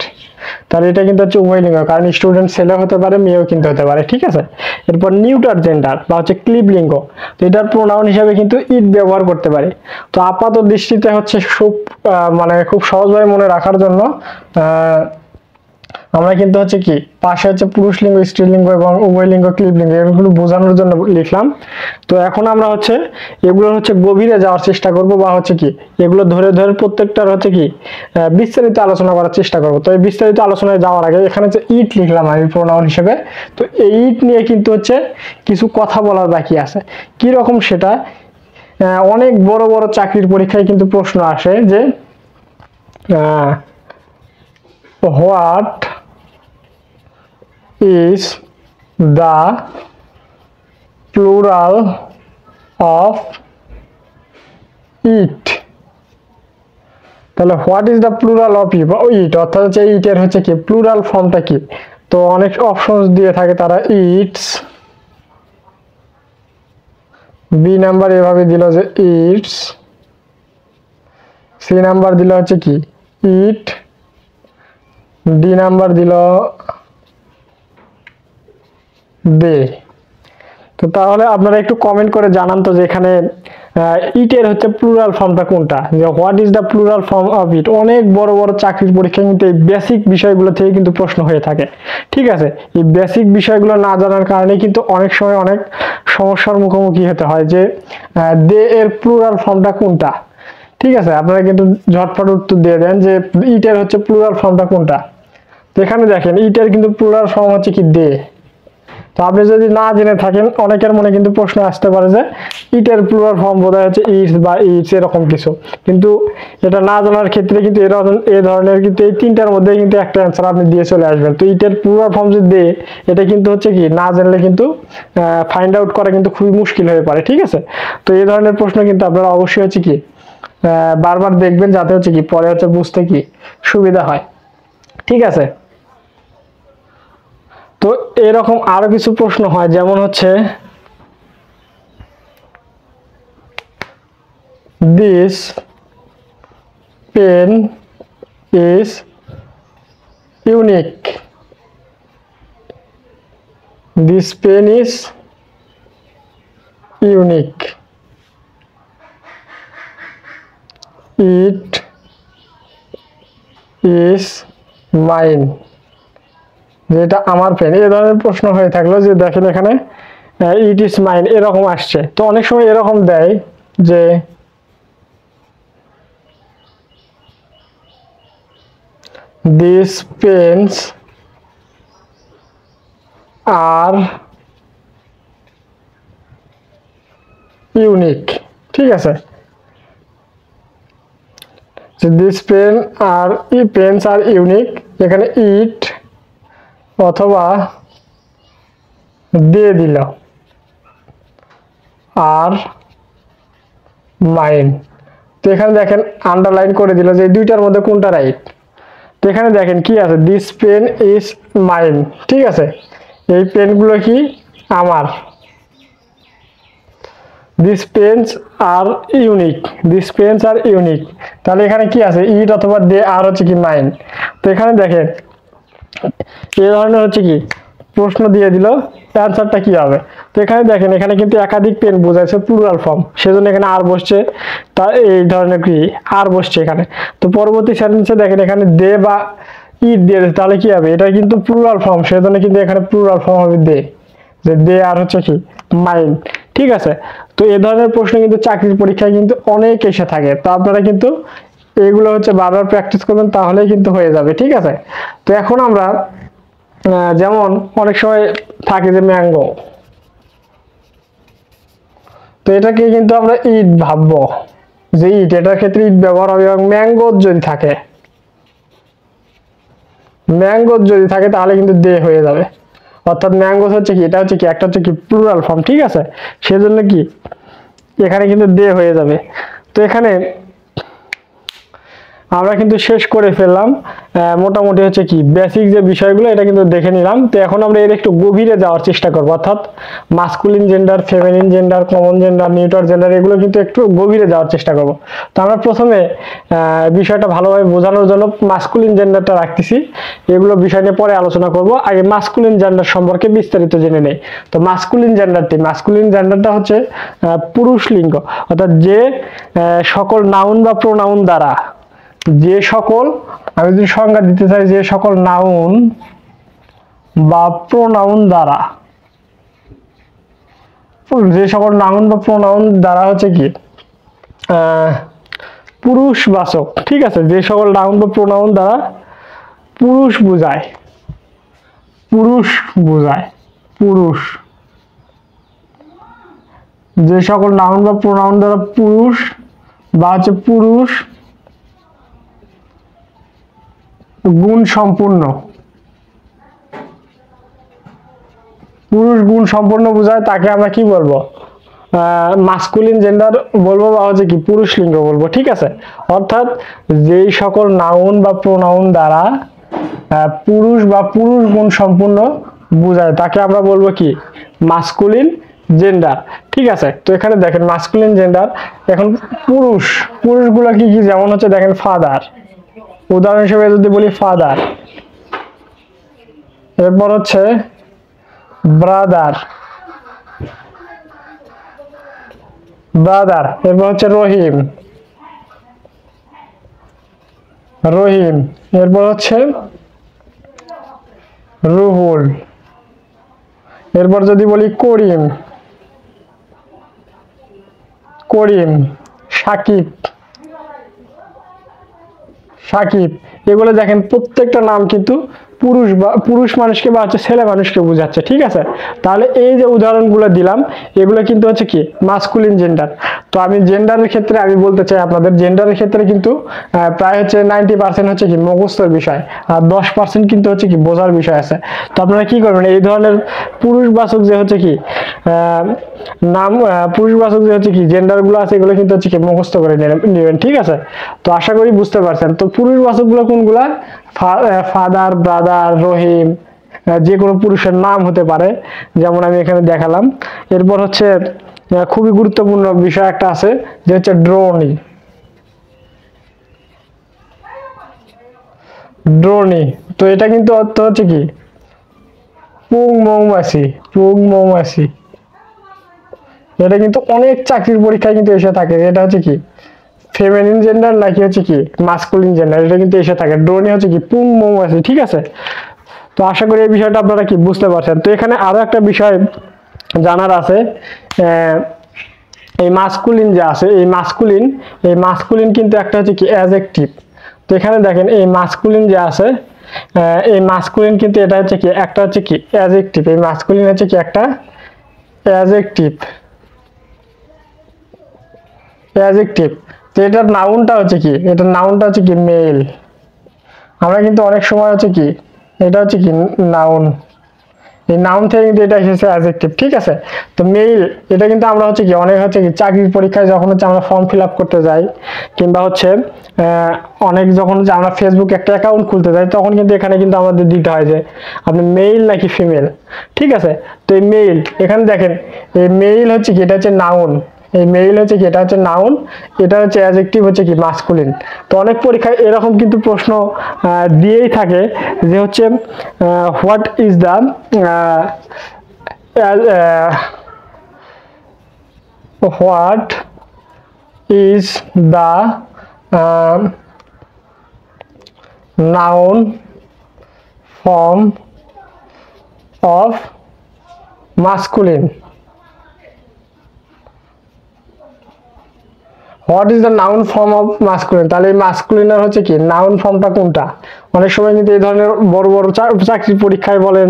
তাহলে এটা কিন্তু হচ্ছে উভয় লিঙ্গ, কারণ স্টুডেন্ট ছেলে হতে পারে মেয়েও কিন্তু হতে পারে। ঠিক আছে, এরপর নিউটার জেন্ডার বা হচ্ছে ক্লিব লিঙ্গ, তো এটার প্রোনাউন হিসেবে কিন্তু ইট ব্যবহার করতে পারি। তো আপাত দৃষ্টিতে হচ্ছে মানে খুব সহজভাবে মনে রাখার জন্য আমরা কিন্তু হচ্ছে কি পাশে হচ্ছে পুরুষ লিঙ্গ, স্ত্রীলিঙ্গ এবং উভয় লিঙ্গ, ক্লিব লিঙ্গ এগুলো বোঝানোর জন্য লিখলাম। তো এখন আমরা হচ্ছে এগুলো হচ্ছে গভীরে যাওয়ার চেষ্টা করব, বা হচ্ছে কি এগুলো ধরে ধরে প্রত্যেকটার হচ্ছে কি বিস্তারিত আলোচনা করার চেষ্টা করব। তো এই বিস্তারিত আলোচনায় যাওয়ার আগে এখানে যে ইট লিখলাম আমি প্রোনাউন হিসেবে, তো এই ইট নিয়ে কিন্তু হচ্ছে কিছু কথা বলার বাকি আছে। কি রকম সেটা, অনেক বড় বড় চাকরির পরীক্ষায় কিন্তু প্রশ্ন আসে যে what is the plural of it? তাহলে what is the plural of it, অর্থাৎ হচ্ছে ইটের হচ্ছে কি প্লুরাল ফর্মটা কি। তো তো অনেক অপশনস দিয়ে থাকে তারা, ইটস, বি নাম্বার এভাবে দিল যে ইটস, সি নাম্বার দিল হচ্ছে কি ইট, ডি নাম্বার দিল দে। তো তাহলে আপনারা একটু কমেন্ট করে জানান তো যে এখানে ইটের হচ্ছে প্লুরাল ফর্মটা কোনটা, যে what is the plural form of it. অনেক বড় বড় চাকরির পরীক্ষায় কিন্তু এই বেসিক বিষয়গুলো থেকে কিন্তু প্রশ্ন হয়ে থাকে, ঠিক আছে। এই বেসিক বিষয়গুলো না জানার কারণে কিন্তু অনেক সময় অনেক সমস্যার মুখোমুখি হতে হয় যে দে এর প্লুরাল ফর্মটা কোনটা, ঠিক আছে। আপনারা কিন্তু ঝটপট উত্তর দিয়ে দেন যে ইটের হচ্ছে প্লুরাল ফর্মটা কোনটা। তো এখানে দেখেন ইটের কিন্তু প্লুরাল ফর্ম হচ্ছে কি দে। তো আপনি যদি না জেনে থাকেন, অনেকের মনে কিন্তু প্রশ্ন আসতে পারে যে ইটের প্লুরাল ফর্ম বোধহয় হচ্ছে ইটস বা ইটস এরকম কিছু, কিন্তু এটা না জানার ক্ষেত্রে কিন্তু এই ধরনের কিন্তু এই তিনটার মধ্যে কিন্তু একটা অ্যান্সার আপনি দিয়ে চলে আসবেন। তো ইটের প্লুরাল ফর্ম যদি দে, এটা কিন্তু হচ্ছে কি না জানলে কিন্তু ফাইন্ড আউট করা কিন্তু খুবই মুশকিল হয়ে পারে, ঠিক আছে। তো এই ধরনের প্রশ্ন কিন্তু আপনারা অবশ্যই হচ্ছে কি বারবার দেখবেন, যাতে হচ্ছে কি পরে হচ্ছে বুঝতে কি সুবিধা হয়, ঠিক আছে। তো এরকম আরো কিছু প্রশ্ন হয়, যেমন হচ্ছে this pen is unique, this pen is unique, it is mine, যেটা আমার পেন। এই ধরনের প্রশ্ন হয়ে থাকলো যে দেখেন এখানে ইট ইজ মাইন এরকম আসছে। তো অনেক সময় এরকম দেয় যে দিস পেন্স আর ইউনিক, ঠিক আছে। দিস পেন আর পেন্স আর ইউনিক, এখানে ইট অথবা দিয়ে দিল আর মাইন। তো এখানে দেখেন আন্ডারলাইন করে দিল যে দুইটার মধ্যে কোনটা রাইট। তো এখানে দেখেন কি আছে, দিস পেন ইজ মাইন, ঠিক আছে। এই পেনগুলো কি আমার, this pens are unique, this pens are unique. তাহলে এখানে কি আছে ইট অথবা দে আর হচ্ছে কি মাইন। তো এখানে দেখেন এই ধরনের হচ্ছে কি প্রশ্ন দিয়ে দিল, অ্যান্সারটা কি হবে। তো এখানে দেখেন এখানে কিন্তু একাধিক পেন বোঝাচ্ছে প্লুরাল ফর্ম, সেজন্য এখানে আর বসছে, তা এই ধরনের কি আর বসছে এখানে। তো পরবর্তী সেন্টেন্সে দেখেন এখানে দে বা ইট দিয়ে, তাহলে কি হবে, এটা কিন্তু প্লুরাল ফর্ম, সেজন্য কিন্তু এখানে প্লুরাল ফর্ম হবে দে, যে দে আর হচ্ছে কি মাইন, ঠিক আছে। তো এই ধরনের প্রশ্ন কিন্তু চাকরির পরীক্ষায় কিন্তু অনেক এসে থাকে। তো আপনারা কিন্তু এগুলো হচ্ছে বারবার প্র্যাকটিস করবেন, তাহলেই কিন্তু হয়ে যাবে, ঠিক আছে। তো এখন আমরা যেমন অনেক সময় থাকে যে ম্যাঙ্গো, তো এটাকে কিন্তু আমরা ইট ভাববো যে ইট, এটার ক্ষেত্রে ইট ব্যবহার হবে। এবং ম্যাঙ্গো যদি থাকে, ম্যাঙ্গো যদি থাকে তাহলে কিন্তু দে হয়ে যাবে, অর্থাৎ ম্যাঙ্গো হচ্ছে কি এটা হচ্ছে কি একটা হচ্ছে কি প্লুরাল ফর্ম, ঠিক আছে। সেজন্য কি এখানে কিন্তু দে হয়ে যাবে। তো এখানে আমরা কিন্তু শেষ করে ফেললাম মোটামুটি হচ্ছে কি বেসিক যে বিষয়গুলো, এটা কিন্তু দেখে নিলাম। তো এখন আমরা এর একটু গভীরে যাওয়ার চেষ্টা করব, অর্থাৎ masculine gender, feminine gender, common gender, neutral gender, এগুলো কিন্তু একটু গভীরে যাওয়ার চেষ্টা করব। তো আমরা প্রথমে বিষয়টা ভালোভাবে বোঝানোর জন্য মাস্কুলিন জেন্ডারটা রাখতেছি, এগুলো বিষয় নিয়ে পরে আলোচনা করব। আগে মাস্কুলিন জেন্ডার সম্পর্কে বিস্তারিত জেনে নেই। তো মাস্কুলিন জেন্ডারটা হচ্ছে পুরুষ লিঙ্গ, অর্থাৎ যে সকল নাউন বা প্রোনাউন দ্বারা, যে সকল, আমি যদি সংজ্ঞা দিতে চাই, যে সকল নাউন বা প্রোনাউন দ্বারা, যে সকল নাউন বা প্রোনাউন দ্বারা হচ্ছে কি পুরুষবাচক, ঠিক আছে। যে সকল নাউন বা প্রোনাউন দ্বারা পুরুষ বোঝায়, পুরুষ, যে সকল নাউন বা প্রোনাউন দ্বারা পুরুষ বা হচ্ছে পুরুষ গুণ সম্পূর্ণ, বোঝায়, তাকে আমরা কি বলবো, মাস্কুলিন জেন্ডার বলবো বা হচ্ছে কি পুরুষ লিঙ্গ বলবো, ঠিক আছে। অর্থাৎ যেই সকল নাউন বা প্রোনাউন দ্বারা পুরুষ বা পুরুষ গুণ সম্পূর্ণ বোঝায়, তাকে আমরা বলবো কি মাস্কুলিন জেন্ডার। ঠিক আছে, তো এখানে দেখেন মাস্কুলিন জেন্ডার। এখন পুরুষগুলো কি কি, যেমন হচ্ছে দেখেন ফাদার, উদাহরণ হিসেবে যদি বলি ফাদার, এরপর হচ্ছে ব্রাদার, এরপর হচ্ছে রহিম, এরপর হচ্ছে রুহুল, এরপর যদি বলি করিম, সাকিব, এগুলো দেখেন প্রত্যেকটা নাম কিন্তু পুরুষ মানুষকে বা হচ্ছে ছেলে মানুষকে বোঝাচ্ছে। ঠিক আছে, তাহলে এই যে উদাহরণগুলো দিলাম এগুলো কিন্তু হচ্ছে কি মাস্কুলিন জেন্ডার। তো আমি জেন্ডারের ক্ষেত্রে আমি বলতে চাই আপনাদের, জেন্ডারের ক্ষেত্রে কিন্তু প্রায় হচ্ছে 90% হচ্ছে কি মুখস্থের বিষয়, আর 10% কিন্তু হচ্ছে কি বোঝার বিষয় আছে। তো আপনারা কি করবেন, এই ধরনের পুরুষবাচক যে হচ্ছে কি নাম, পুরুষবাচক যে হচ্ছে কি জেন্ডারগুলো আছে এগুলো কিন্তু হচ্ছে কি মুখস্থ করে নেবেন। ঠিক আছে, তো আশা করি বুঝতে পারছেন। তো পুরুষবাচকগুলো কোনগুলা, ফাদার, ব্রাদার, রহিম, যে কোনো পুরুষের নাম হতে পারে, যেমন আমি এখানে দেখালাম। এরপর হচ্ছে খুবই গুরুত্বপূর্ণ বিষয় একটা আছে যে হচ্ছে ড্রোনি। তো এটা কিন্তু অর্থ হচ্ছে কি পুং মৌমাছি। এটা কিন্তু অনেক চাকরির পরীক্ষায় কিন্তু এসে থাকে, এটা হচ্ছে কি ফেমিনিন জেন্ডার নাকি হচ্ছে কি মাস্কুলিন জেন্ডার, এটা কিন্তু এসে থাকে। ড্রোনি হচ্ছে কি পুং মৌমাছি। ঠিক আছে, তো আশা করি এই বিষয়টা আপনারা কি বুঝতে পারছেন। তো এখানে আরো একটা বিষয় জানার আছে, এই মাস্কুলিন যে আছে, এই মাস্কুলিন কিন্তু একটা হচ্ছে কি অ্যাডজেক্টিভ। তো এখানে দেখেন এই মাস্কুলিন যে আছে, এই মাস্কুলিন কিন্তু এটা হচ্ছে কি একটা হচ্ছে কি অ্যাডজেক্টিভ। এই মাস্কুলিন হচ্ছে কি একটা অ্যাডজেক্টিভ। তো এটার নাউনটা হচ্ছে কি মেল। আমরা কিন্তু অনেক সময় হচ্ছে কি এটা হচ্ছে কি নাউন, এই নাউন থেকে কিন্তু এটা এসেছে অ্যাডজেক্টিভ। ঠিক আছে, তো মেইল এটা কিন্তু আমরা হচ্ছে কি অনেক হচ্ছে কি চাকরির পরীক্ষায় যখন হচ্ছে আমরা ফর্ম ফিল আপ করতে যাই, কিংবা হচ্ছে অনেক যখন হচ্ছে আমরা ফেসবুকে একটা অ্যাকাউন্ট খুলতে যাই, তখন কিন্তু এখানে কিন্তু আমাদের দিতে হয় যে আপনি মেইল নাকি ফিমেল। ঠিক আছে, তো এই মেইল, এখানে দেখেন এই মেইল হচ্ছে কি এটা হচ্ছে নাউন, এই মেইল হচ্ছে কি এটা হচ্ছে নাউন, এটা হচ্ছে অ্যাডজেক্টিভ হচ্ছে কি মাস্কুলিন। তো অনেক পরীক্ষায় এরকম কিন্তু প্রশ্ন দিয়েই থাকে যে হচ্ছে what is the noun form of masculine. What is the noun form of masculine, তাহলে এই মাস্কুলিনের হচ্ছে কি নাউন ফর্মটা কোনটা। অনেক সময় কিন্তু এই ধরনের বড় বড় চাকরির পরীক্ষায় বলেন,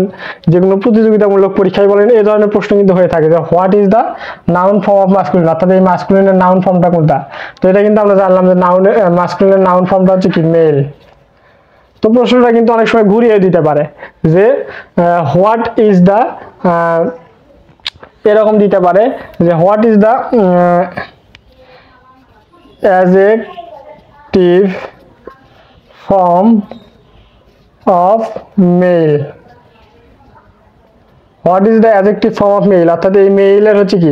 যে কোনো প্রতিযোগিতামূলক পরীক্ষায় বলেন, এই ধরনের প্রশ্ন কিন্তু হয়ে থাকে যে what is the noun form of masculine, অর্থাৎ এই মাস্কুলিনের নাউন ফর্মটা কোনটা। তো এটা কিন্তু আমরা জানলাম যে মাস্কুলিনের নাউন ফর্মটা হচ্ছে কি মেল। তো প্রশ্নটা কিন্তু অনেক সময় ঘুরিয়ে দিতে পারে যে হোয়াট ইজ দ্য, এরকম দিতে পারে যে what is the adjective form of male, what is the adjective form of male, অর্থাৎ এই মেইলের হচ্ছে কি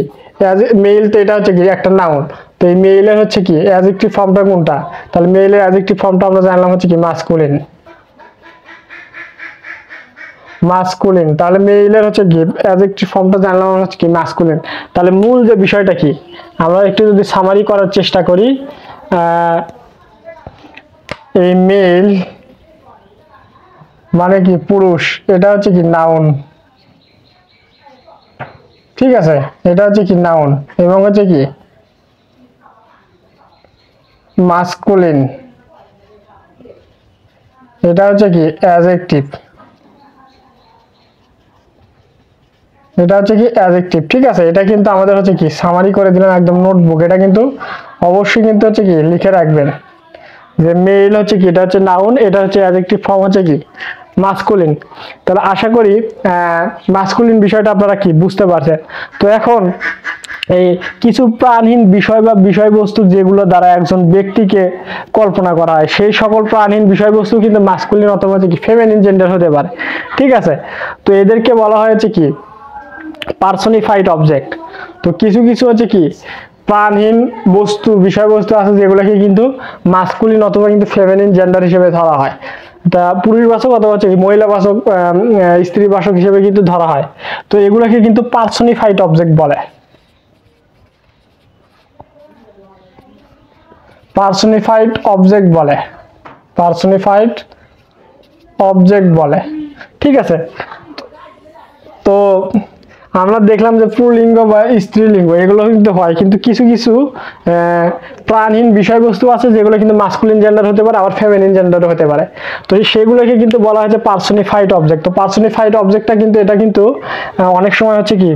মেইল, তো এটা হচ্ছে কি একটা নাউন, তো এই মেইলের হচ্ছে কি অ্যাডজেক্টিভ ফর্মটা কোনটা। তাহলে মেইলের অ্যাডজেক্টিভ ফর্মটা আমরা জানলাম হচ্ছে কি মাস্কুলিন। তাহলে মেইলের হচ্ছে কি অ্যাডজেক্টিভ ফর্মটা জানলাম হচ্ছে কি মাস্কুলিন। তাহলে মূল যে বিষয়টা কি আমরা একটু যদি সামারি করার চেষ্টা করি, এই মেল মানে কি পুরুষ, এটা হচ্ছে কি নাউন। ঠিক আছে, এটা হচ্ছে কি নাউন, এবং হচ্ছে কি মাস্কুলিন, এটা হচ্ছে কি অ্যাডজেক্টিভ, এটা হচ্ছে কি অ্যাডজেক্টিভ। ঠিক আছে, এটা কিন্তু আমাদের হচ্ছে কি সামারি করে দিলাম একদম নোটবুক, এটা কিন্তু অবশ্যই কিন্তু হচ্ছে কি লিখে রাখবেন যে মেল হচ্ছে কি এটা হচ্ছে নাউন, এটা হচ্ছে অ্যাডজেক্টিভ ফর্ম হচ্ছে কি মাস্কুলিন। তাহলে আশা করি মাস্কুলিন বিষয়টা আপনারা কি বুঝতে পারছেন। তো এখন এই কিছু প্রাণহীন বিষয় বা বিষয়বস্তু যেগুলো দ্বারা একজন ব্যক্তিকে কল্পনা করা হয়, সেই সকল প্রাণহীন বিষয়বস্তু কিন্তু মাস্কুলিন অথবা হচ্ছে কি ফেমিনিন জেন্ডার হতে পারে। ঠিক আছে, তো এদেরকে বলা হয়েছে কি পার্সনিফাইড অবজেক্ট। তো কিছু কিছু হচ্ছে কি প্রাণহীন বস্তু বিষয়বস্তু আছে যেগুলোকে কিন্তু মাস্কুলিন অথবা কিন্তু ফেমিনিন জেন্ডার হিসেবে ধরা হয়। তা পুরুষবাচক অথবা হচ্ছে মহিলাবাচক স্ত্রীবাচক হিসেবে কিন্তু ধরা হয়। তো এগুলোকে কিন্তু পার্সনিফাইড অবজেক্ট বলে, পার্সনিফাইড অবজেক্ট বলে, পার্সনিফাইড অবজেক্ট বলে। ঠিক আছে, তো আমরা দেখলাম যে পুল্লিঙ্গ বা স্ত্রীলিঙ্গ এগুলো কিন্তু হয়, কিন্তু কিছু কিছু প্রাণহীন বিষয়বস্তু আছে যেগুলো কিন্তু মাস্কুলিন জেন্ডার হতে পারে, আবার ফেমিনিন জেন্ডারও হতে পারে। তো সেগুলোকে কিন্তু বলা হচ্ছে পার্সনিফাইড অবজেক্ট। তো পার্সনিফাইড অবজেক্টটা কিন্তু এটা কিন্তু অনেক সময় হচ্ছে কি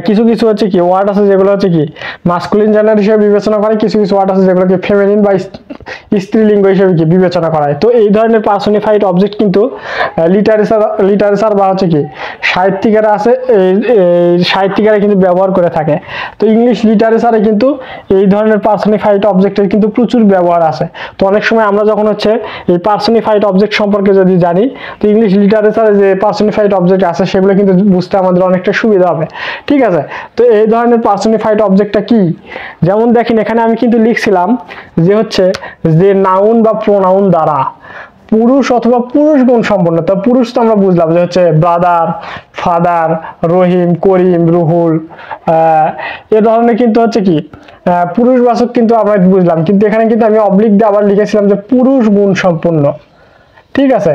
কিছু কিছু হচ্ছে কি ওয়ার্ড আছে যেগুলো হচ্ছে কি মাস্কুলিন জেন্ডার হিসেবে বিবেচনা করে, কিছু কিছু ওয়ার্ড আছে যেগুলোকে ফেমিনিন বা স্ত্রীলিঙ্গ হিসেবে কি বিবেচনা করা হয়। তো এই ধরনের পার্সনিফাইড অবজেক্ট কিন্তু লিটারেচার বা হচ্ছে কি সাহিত্যিকেরা আছে, সাহিত্যিকেরা কিন্তু ব্যবহার করে থাকে। তো ইংলিশ লিটারেচারে কিন্তু এই ধরনের পার্সনিফাইড অবজেক্টের কিন্তু প্রচুর ব্যবহার আছে। তো অনেক সময় আমরা যখন হচ্ছে এই পার্সনিফাইড অবজেক্ট সম্পর্কে যদি জানি, তো ইংলিশ লিটারেচারে যে পার্সনিফাইড অবজেক্ট আছে সেগুলো কিন্তু বুঝতে আমাদের অনেকটা সুবিধা হবে। ঠিক আছে, তো এই ধরনের পার্সনিফাইড অবজেক্টটা কি, যেমন দেখেন এখানে আমি কিন্তু লিখছিলাম যে হচ্ছে যে নাউন বা প্রোনাউন দ্বারা পুরুষ অথবা পুরুষ গুণ সম্পন্ন। তো পুরুষ তো আমরা বুঝলাম যে হচ্ছে ব্রাদার, ফাদার, রহিম, করিম, রুহুল, এ ধরনের কিন্তু হচ্ছে কি পুরুষবাচক কিন্তু আমরা বুঝলাম, কিন্তু এখানে কিন্তু আমি অবলিক দিয়ে আবার লিখেছিলাম যে পুরুষ গুণ সম্পন্ন। ঠিক আছে,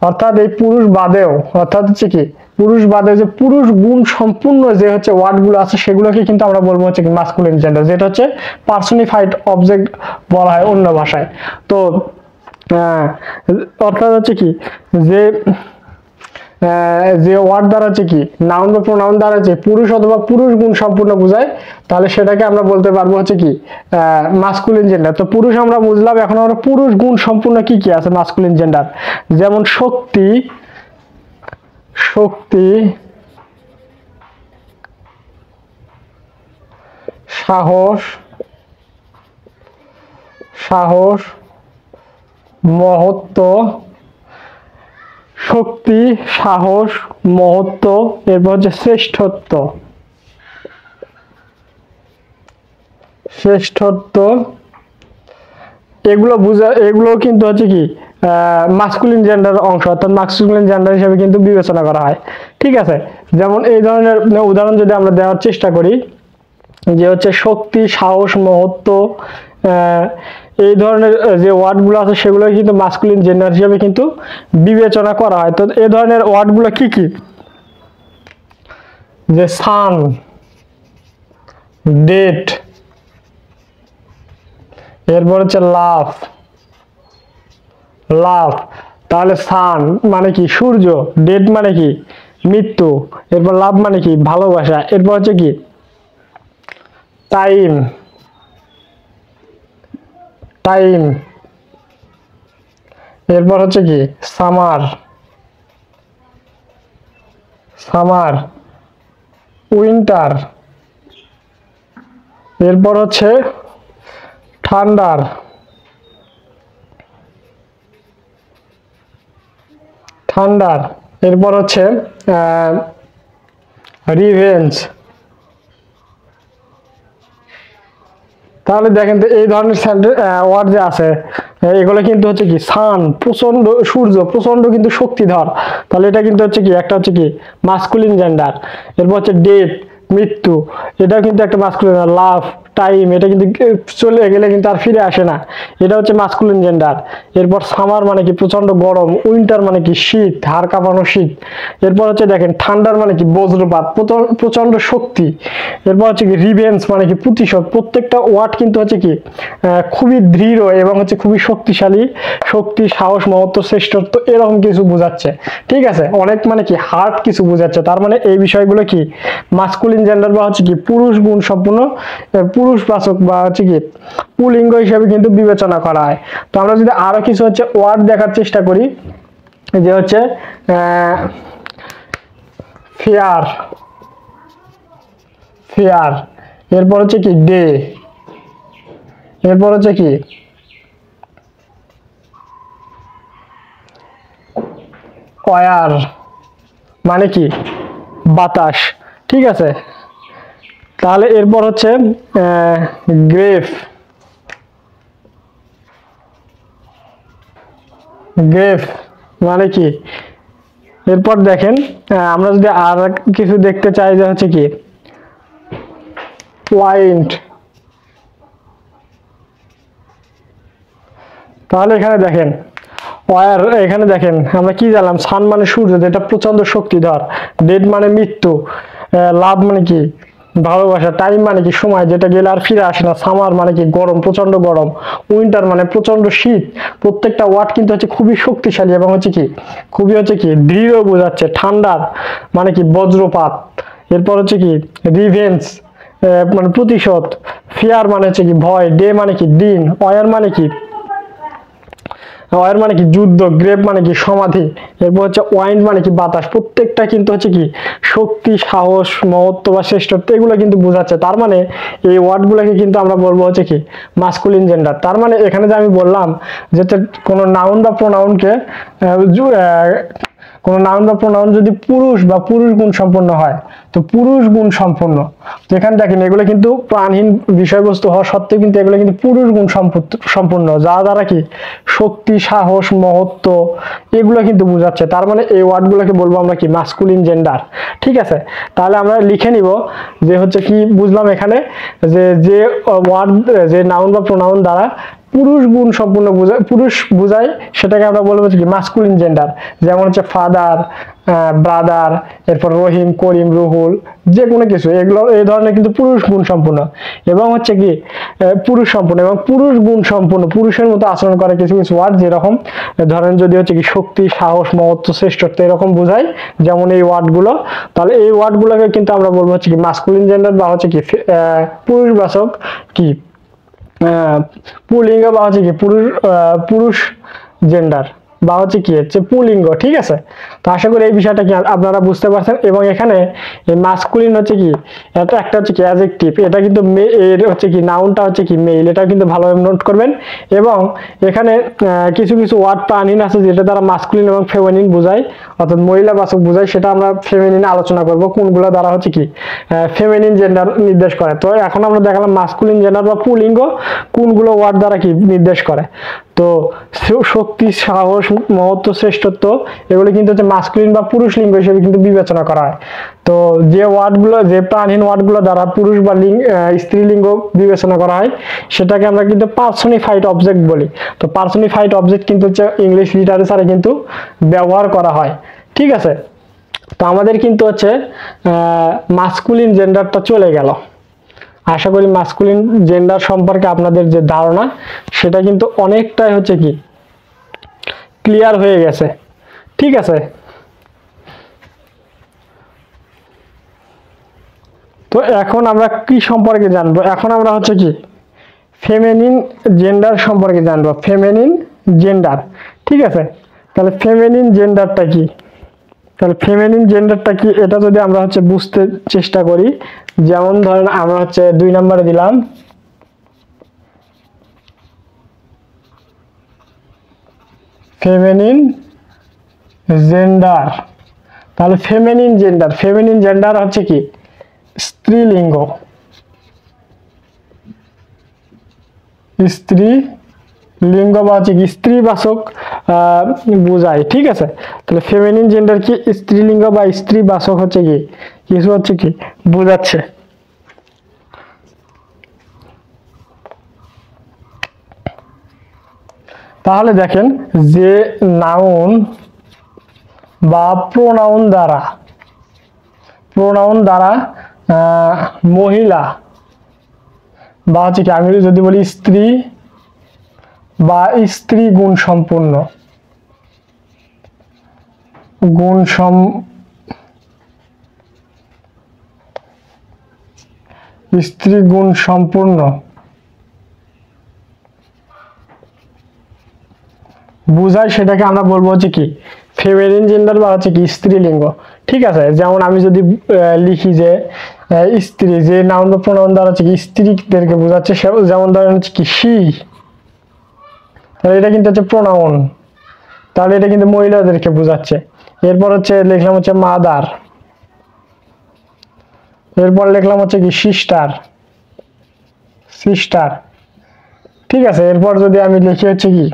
অর্থাৎ এই পুরুষ বাদেও, অর্থাৎ হচ্ছে কি পুরুষ বাদে যে পুরুষ গুণ সম্পূর্ণ যে হচ্ছে ওয়ার্ডগুলো আছে সেগুলোকে কিন্তু আমরা বলবো হচ্ছে কি মাস্কুলিন জেন্ডার, যেটা হচ্ছে পার্সনিফাইড অবজেক্ট বলা হয় অন্য ভাষায়। তো অর্থাৎ হচ্ছে কি যে যে ওয়ার্ড দ্বারা হচ্ছে কি নাউন বা প্রোনাউন দ্বারা হচ্ছে পুরুষ অথবা পুরুষ গুণ সম্পূর্ণ বোঝায়, তাহলে সেটাকে আমরা বলতে পারবো হচ্ছে কি মাস্কুলিন জেন্ডার। তো পুরুষ আমরা বুঝলাম, এখন আমরা পুরুষ গুণ সম্পূর্ণ কি কি আছে মাস্কুলিন জেন্ডার, যেমন শক্তি, শক্তি, সাহস, সাহস, মহত্ব, শক্তি, সাহস, মহত্ব, এরপর হচ্ছে শ্রেষ্ঠত্ব, শ্রেষ্ঠত্ব, এগুলো এগুলো কিন্তু হচ্ছে কি মাস্কুলিন জেন্ডার অংশ, অর্থাৎ মাস্কুলিন জেন্ডার হিসেবে কিন্তু বিবেচনা করা হয়। ঠিক আছে, যেমন এই ধরনের উদাহরণ যদি আমরা দেওয়ার চেষ্টা করি, যে হচ্ছে শক্তি, সাহস, মহত্ব, এই ধরনের যে ওয়ার্ডগুলো আছে সেগুলো কিন্তু মাস্কুলিন জেন্ডার হিসেবে কিন্তু বিবেচনা করা হয়। তো এই ধরনের ওয়ার্ডগুলো কি কি, যে সান, ডেট, এরপর হচ্ছে লাভ, লাভ, তাহলে সান মানে কি সূর্য, ডেট মানে কি মৃত্যু, এরপর লাভ মানে কি ভালোবাসা, এরপর হচ্ছে কি টাইম, টাইম, এরপর হচ্ছে কি সামার, সামার, উইন্টার, এরপর হচ্ছে ঠান্ডার, ঠান্ডার, এরপর হচ্ছে রিভেঞ্জ। তাহলে দেখেন তো এই ধরনের ওয়ার্ড যে আছে এগুলো কিন্তু হচ্ছে কি সান প্রচন্ড, সূর্য প্রচন্ড কিন্তু শক্তিধর, তাহলে এটা কিন্তু হচ্ছে কি একটা হচ্ছে কি মাস্কুলিন জেন্ডার। এরপর হচ্ছে ডেট মৃত্যু, এটাও কিন্তু একটা মাস্কুলিন। লাভ, টাইম, এটা কিন্তু চলে গেলে কিন্তু আর ফিরে আসে না, এটা হচ্ছে মাস্কুলিন জেন্ডার। এরপর সামার মানে কি প্রচন্ড গরম, উইন্টার মানে কি শীত, হাড় কাঁপানো শীত। এরপর হচ্ছে দেখেন ঠান্ডার মানে কি বজ্রপাত, প্রচন্ড শক্তি। এরপর হচ্ছে কি রিভেঞ্জ মানে কি প্রতিশোধ। প্রত্যেকটা ওয়ার্ড কিন্তু হচ্ছে কি খুবই দৃঢ় এবং হচ্ছে খুবই শক্তিশালী, শক্তি, সাহস, মহত্ব, শ্রেষ্ঠত্ব এরকম কিছু বোঝাচ্ছে। ঠিক আছে, অনেক মানে কি হার্ড কিছু বোঝাচ্ছে। তার মানে এই বিষয়গুলো কি মাস্কুলিন জেন্ডার বা হচ্ছে কি পুরুষ গুণ সম্পূর্ণ, পুরুষবাচক বা হচ্ছে কি পুলিঙ্গ হিসেবে কিন্তু বিবেচনা করা হয়। তো আমরা যদি আরো কিছু হচ্ছে ওয়ার্ড দেখার চেষ্টা করি, যে হচ্ছে ফেয়ার, ফেয়ার, এরপর হচ্ছে কি ডে, এরপর হচ্ছে কি ওয়ার, মানে কি বাতাস, ঠিক আছে। তাহলে এরপর হচ্ছে গ্রেফ, গ্রেফ মানে কি, এরপর দেখেন আমরা যদি আর কিছু দেখতে চাই যে হচ্ছে কি পয়েন্ট, তাহলে এখানে দেখেন ওয়ার, এখানে দেখেন আমরা কি জানলাম, সান মানে সূর্য যেটা প্রচন্ড শক্তিধর, ডেড মানে মৃত্যু, লাভ মানে কি ভালোবাসা, টাইম মানে কি সময় যেটা গেলে আর ফিরে আসে না, সামার মানে কি গরম প্রচন্ড গরম, উইন্টার মানে প্রচন্ড শীত। প্রত্যেকটা ওয়ার্ড কিন্তু হচ্ছে খুবই শক্তিশালী এবং হচ্ছে কি খুবই হচ্ছে কি দৃঢ় বোঝাচ্ছে। ঠান্ডার মানে কি বজ্রপাত, এরপর হচ্ছে কি রিভেঞ্জ মানে প্রতিশোধ, ফিয়ার মানে হচ্ছে কি ভয়, ডে মানে কি দিন, ওয়ার মানে কি ওয়ার মানে কি যুদ্ধ, গ্রেভ মানে কি সমাধি, এরপর হচ্ছে ওয়াইন্ড মানে কি বাতাস। প্রত্যেকটা কিন্তু হচ্ছে কি শক্তি, সাহস, মহত্ব বা শ্রেষ্ঠত্ব এগুলো কিন্তু বোঝাচ্ছে। তার মানে এই ওয়ার্ডগুলোকে কিন্তু আমরা বলবো হচ্ছে কি মাস্কুলিন জেন্ডার। তার মানে এখানে যে আমি বললাম যে কোনো নাউন বা প্রোনাউনকে কোনো নাউন বা প্রোনাউন যদি পুরুষ বা পুরুষ গুণ সম্পন্ন হয়, তো পুরুষ গুণ সম্পন্ন, তো এখানে দেখেন এগুলো কিন্তু প্রাণহীন বিষয়বস্তু হওয়া সত্ত্বেও কিন্তু এগুলো কিন্তু পুরুষ গুণ সম্পন্ন, যা দ্বারা কি শক্তি, সাহস, মহত্ব এগুলো কিন্তু বোঝাচ্ছে। তার মানে এই ওয়ার্ডগুলোকে বলবো আমরা কি মাস্কুলিন জেন্ডার, ঠিক আছে। তাহলে আমরা লিখে নিব যে হচ্ছে কি বুঝলাম এখানে যে ওয়ার্ড যে নাউন বা প্রোনাউন দ্বারা পুরুষ গুণ সম্পূর্ণ বোঝায়, পুরুষ বোঝায়, সেটাকে আমরা বলবো কি মাস্কুলিন জেন্ডার। যেমন হচ্ছে ফাদার, ব্রাদার, এরপর রহিম, করিম, রুহুল, যে কোনো কিছু এগুলো এই ধরনের কিন্তু পুরুষ গুণ সম্পূর্ণ এবং হচ্ছে কি পুরুষ সম্পূর্ণ এবং পুরুষ গুণ সম্পূর্ণ, পুরুষের মতো আচরণ করে কিছু কিছু ওয়ার্ড, যেরকম ধরেন যদি হচ্ছে কি শক্তি, সাহস, মহত্ব, শ্রেষ্ঠত্ব এরকম বোঝায়, যেমন এই ওয়ার্ডগুলো। তাহলে এই ওয়ার্ডগুলোকে কিন্তু আমরা বলবো হচ্ছে কি মাস্কুলিন জেন্ডার বা হচ্ছে কি পুরুষবাচক কি পুলিঙ্গ বা হচ্ছে কি পুরুষ জেন্ডার বা হচ্ছে কি হচ্ছে পুলিঙ্গ, ঠিক আছে। তো আশা করি এই বিষয়টা কি আপনারা বুঝতে পারছেন। এবং এখানে এই মাস্কুলিন হচ্ছে কি এটা একটা হচ্ছে কি অ্যাডজেক্টিভ, এটা কিন্তু এর হচ্ছে কি নাউনটা হচ্ছে কি মেইল, এটা কিন্তু ভালোভাবে নোট করবেন। এবং এখানে কিছু কিছু ওয়ার্ড প্রাণহীন আছে যেটা দ্বারা মাস্কুলিন এবং ফেমিনিন বোঝায়, অর্থাৎ মহিলাবাচক বোঝায়, সেটা আমরা ফেমিনিনে আলোচনা করব কোনগুলো দ্বারা হচ্ছে কি ফেমিনিন জেন্ডার নির্দেশ করে। তো এখন আমরা দেখালাম মাস্কুলিন জেন্ডার বা পুলিঙ্গ কোনগুলো ওয়ার্ড দ্বারা কি নির্দেশ করে। তো শক্তি, সাহস, মহত্ব, শ্রেষ্ঠত্ব এগুলো কিন্তু হচ্ছে মাস্কুলিন বা পুরুষ লিঙ্গ হিসেবে কিন্তু বিবেচনা করা হয়। তো যে ওয়ার্ডগুলো, যে প্রাণহীন ওয়ার্ডগুলো দ্বারা পুরুষ বা স্ত্রীলিঙ্গ বিবেচনা করা হয় সেটাকে আমরা কিন্তু পার্সনিফাইড অবজেক্ট বলি। তো পার্সনিফাইড অবজেক্ট কিন্তু হচ্ছে ইংলিশ লিটারেচারে কিন্তু ব্যবহার করা হয়, ঠিক আছে। তো আমাদের কিন্তু হচ্ছে মাস্কুলিন জেন্ডারটা চলে গেল। আশা করি মাস্কুলিন জেন্ডার সম্পর্কে আপনাদের যে ধারণা সেটা কিন্তু অনেকটাই হচ্ছে কি ক্লিয়ার হয়ে গেছে, ঠিক আছে। তো এখন আমরা কি সম্পর্কে জানবো, এখন আমরা হচ্ছে কি ফেমিনিন জেন্ডার সম্পর্কে জানবো, ফেমিনিন জেন্ডার, ঠিক আছে। তাহলে ফেমিনিন জেন্ডারটা কি, তাহলে ফেমিনিন জেন্ডারটা কি এটা যদি আমরা হচ্ছে বুঝতে চেষ্টা করি, যেমন ধরেন আমরা হচ্ছে 2 নম্বরে দিলাম ফেমিনিন জেন্ডার। তাহলে ফেমিনিন জেন্ডার, ফেমিনিন জেন্ডার হচ্ছে কি স্ত্রীলিঙ্গ, স্ত্রী লিঙ্গ বা হচ্ছে কি স্ত্রীবাচক বোঝায়, ঠিক আছে। তাহলে ফেমিনিন জেন্ডার কি স্ত্রীলিঙ্গ বা স্ত্রীবাচক হচ্ছে কি কিছু হচ্ছে কি বোঝাচ্ছে। তাহলে দেখেন যে নাউন বা প্রোনাউন দ্বারা মহিলা বা হচ্ছে কি আমি যদি বলি স্ত্রী বা স্ত্রী গুণ সম্পূর্ণ, স্ত্রী গুণ সম্পূর্ণ বুঝায়, সেটাকে আমরা বলবো হচ্ছে কি ফেমিনিন জেন্ডার বা হচ্ছে কি স্ত্রীলিঙ্গ, ঠিক আছে। যেমন আমি যদি লিখি যে স্ত্রী, যে নাউন বা প্রোনাউন দ্বারা হচ্ছে কি স্ত্রীদেরকে বোঝাচ্ছে, যেমন ধরেন হচ্ছে কি শি, তাহলে এটা কিন্তু হচ্ছে প্রোনাউন, তাহলে এটা কিন্তু মহিলাদেরকে বোঝাচ্ছে। এরপর হচ্ছে লিখলাম হচ্ছে মাদার, এরপর লিখলাম হচ্ছে কি সিস্টার, সিস্টার, ঠিক আছে। এরপর যদি আমি লিখি হচ্ছে কি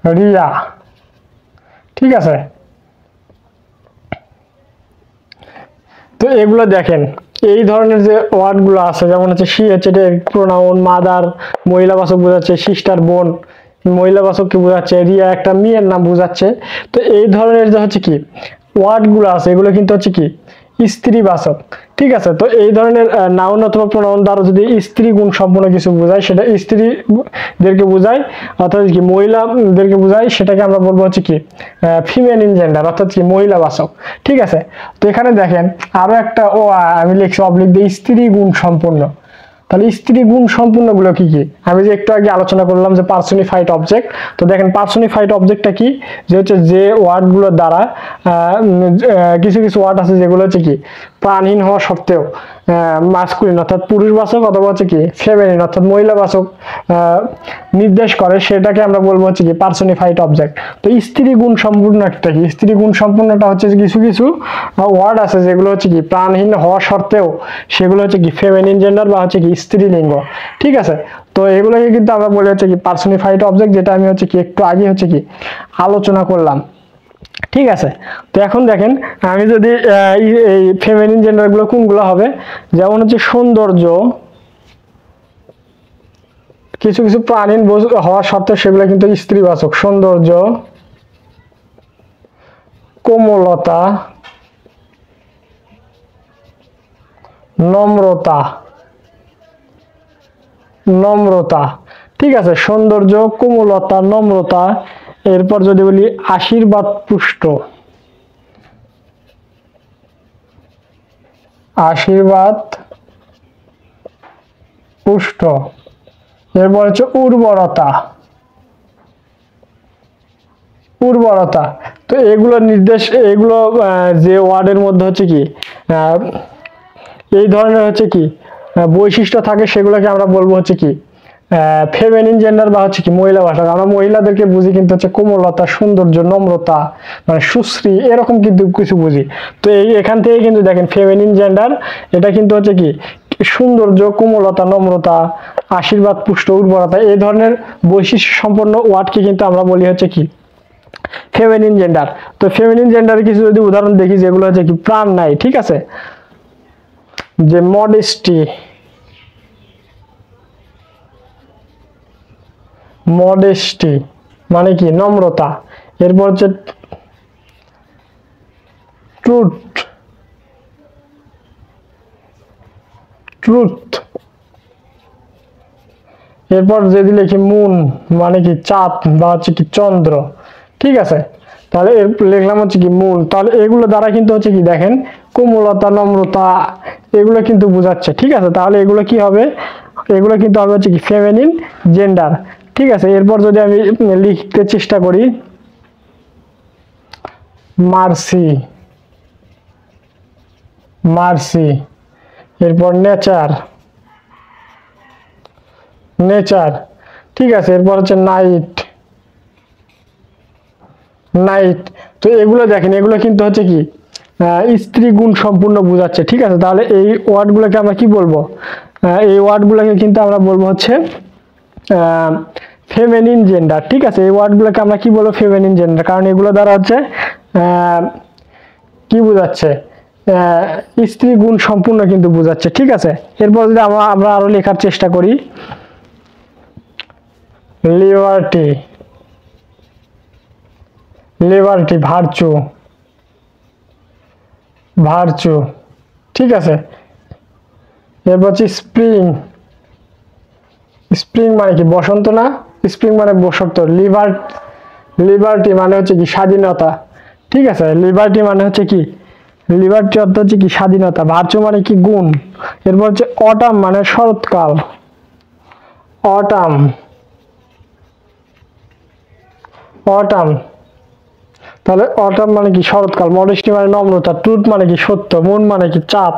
রিয়া, ঠিক আছে। তো এগুলো দেখেন, এই ধরনের যে ওয়ার্ডগুলো আছে, যেমন হচ্ছে শি হচ্ছে প্রোনাউন, মাদার মহিলাবাচক বোঝাচ্ছে, সিস্টার বোন মহিলাবাচককে বোঝাচ্ছে, রিয়া একটা মেয়ের নাম বোঝাচ্ছে। তো এই ধরনের যে হচ্ছে কি ওয়ার্ডগুলো আছে, এগুলো কিন্তু হচ্ছে কি স্ত্রীবাচক, ঠিক আছে। তো এই ধরনের নাউন অথবা প্রোনাউন দ্বারা যদি স্ত্রী গুণ সম্পন্ন কিছু বোঝায়, সেটা স্ত্রীদেরকে বোঝায়, অর্থাৎ কি মহিলাদেরকে বোঝায়, সেটাকে আমরা বলবো হচ্ছে কি ফিমেনিন জেন্ডার, অর্থাৎ কি মহিলাবাচক, ঠিক আছে। তো এখানে দেখেন আরো একটা আমি লিখছি অবলিক দিয়ে স্ত্রী গুণ সম্পন্ন। তাহলে স্ত্রী গুণ সম্পূর্ণ গুলো কি কি, আমি যে একটু আগে আলোচনা করলাম যে পার্সোনিফাইড অবজেক্ট। তো দেখেন পার্সোনিফাইড অবজেক্টটা কি, যে হচ্ছে যে ওয়ার্ড গুলোর দ্বারা কিছু কিছু ওয়ার্ড আছে যেগুলো হচ্ছে কি প্রাণহীন হওয়া সত্ত্বেও মাস্কুলিন অর্থাৎ পুরুষবাচক, অথবা হচ্ছে কি ফেমিনিন অর্থাৎ মহিলাবাচক নির্দেশ করে, সেটাকে আমরা বলবো হচ্ছে কি পার্সোনিফাইড অবজেক্ট। তো স্ত্রী গুণ সম্পূর্ণ একটা কি, স্ত্রী গুণ সম্পূর্ণটা হচ্ছে কিছু কিছু ওয়ার্ড আছে যেগুলো হচ্ছে কি প্রাণহীন হওয়া সত্ত্বেও সেগুলো হচ্ছে কি ফেমিনিন জেন্ডার বা হচ্ছে কি স্ত্রীলিঙ্গ, ঠিক আছে। তো এগুলোকে কিন্তু আমরা বলি হচ্ছে কি পার্সোনিফাইড অবজেক্ট, যেটা আমি হচ্ছে কি একটু আগে হচ্ছে কি আলোচনা করলাম, ঠিক আছে। তো এখন দেখেন আমি যদি এই ফেমিনিন জেন্ডারগুলো কোনগুলো হবে, যেমন হচ্ছে সৌন্দর্য, কিছু কিছু প্রাণীন হওয়া সত্ত্বেও সেগুলো কিন্তু স্ত্রীবাচক, সৌন্দর্য, কোমলতা, নম্রতা, নম্রতা, ঠিক আছে। সৌন্দর্য, কোমলতা, নম্রতা। এরপর যদি বলি আশীর্বাদ পুষ্ট, আশীর্বাদ পুষ্ট। এরপর হচ্ছে উর্বরতা, উর্বরতা। তো এগুলো নির্দেশ, এগুলো যে ওয়ার্ডের মধ্যে হচ্ছে কি এই ধরনের হচ্ছে কি বৈশিষ্ট্য থাকে, সেগুলোকে আমরা বলবো হচ্ছে কি ফেমিনিন জেন্ডার বা হচ্ছে কি মহিলা ভাষা। আমরা মহিলাদেরকে বুঝি কিন্তু হচ্ছে কোমলতা, সৌন্দর্য, নম্রতা, মানে সুশ্রী, এরকম কিন্তু কিছু বুঝি। তো এখান থেকে কিন্তু দেখেন ফেমিনিন জেন্ডার, এটা কিন্তু হচ্ছে কি সৌন্দর্য, কোমলতা, নম্রতা, আশীর্বাদ পুষ্ট, উর্বরতা, এই ধরনের বৈশিষ্ট্য সম্পন্ন ওয়ার্ডকে কিন্তু আমরা বলি হচ্ছে কি ফেমিনিন জেন্ডার। তো ফেমিনিন জেন্ডারের কিছু যদি উদাহরণ দেখি যেগুলো হচ্ছে কি প্রাণ নাই, ঠিক আছে, যে মডেস্টি, মডেস্টি মানে কি নম্রতা। এরপর হচ্ছে ট্রুথ, ট্রুথ। এরপর যদি লিখি মুন মানে কি চাঁদ বা হচ্ছে কি চন্দ্র, ঠিক আছে। তাহলে লিখলাম হচ্ছে কি মুন। তাহলে এগুলো দ্বারা কিন্তু হচ্ছে কি দেখেন কোমলতা, নম্রতা, এগুলো কিন্তু বোঝাচ্ছে, ঠিক আছে। তাহলে এগুলো কি হবে, এগুলো কিন্তু হবে হচ্ছে কি ফেমিনিন জেন্ডার, ঠিক আছে। এরপর যদি আমি লিখতে চেষ্টা করি মার্সি, মার্সি। এরপর নেচার, নেচার, ঠিক আছে। এরপর হচ্ছে নাইট, নাইট। তো এগুলো দেখেন, এগুলো কিন্তু হচ্ছে কি স্ত্রী গুণ সম্পূর্ণ বোঝাচ্ছে, ঠিক আছে। তাহলে এই ওয়ার্ডগুলোকে আমরা কি বলবো, এই ওয়ার্ডগুলোকে কিন্তু আমরা বলবো হচ্ছে ফেমিনিন জেন্ডার, ঠিক আছে। এই ওয়ার্ডগুলোকে আমরা কি বলবো ফেমিনিন জেন্ডার, কারণ এগুলো দ্বারা হচ্ছে কি বোঝাচ্ছে স্ত্রী গুণ সম্পূর্ণ কিন্তু বোঝাচ্ছে, ঠিক আছে। এরপর যদি আমরা আরো লেখার চেষ্টা করি লিবার্টি, লিবার্টি, ভার্চু, ভার্চু, ঠিক আছে। এরপর হচ্ছে স্প্রিং, স্প্রিং মানে কি বসন্ত না, স্প্রিং মানে বসন্ত। লিবার্টি মানে হচ্ছে কি স্বাধীনতা, ঠিক আছে। লিবার্টি মানে হচ্ছে কি, লিবার্টি অর্থ হচ্ছে কি স্বাধীনতা। ভার্চু মানে কি গুণ। এরপর হচ্ছে অটাম মানে শরৎকাল, অটাম, অটাম। তো তাহলে অটাম মানে কি শরৎকাল, মডেস্টি মানে নম্রতা, ট্রুথ মানে কি সত্য, মুন মানে কি চাঁদ,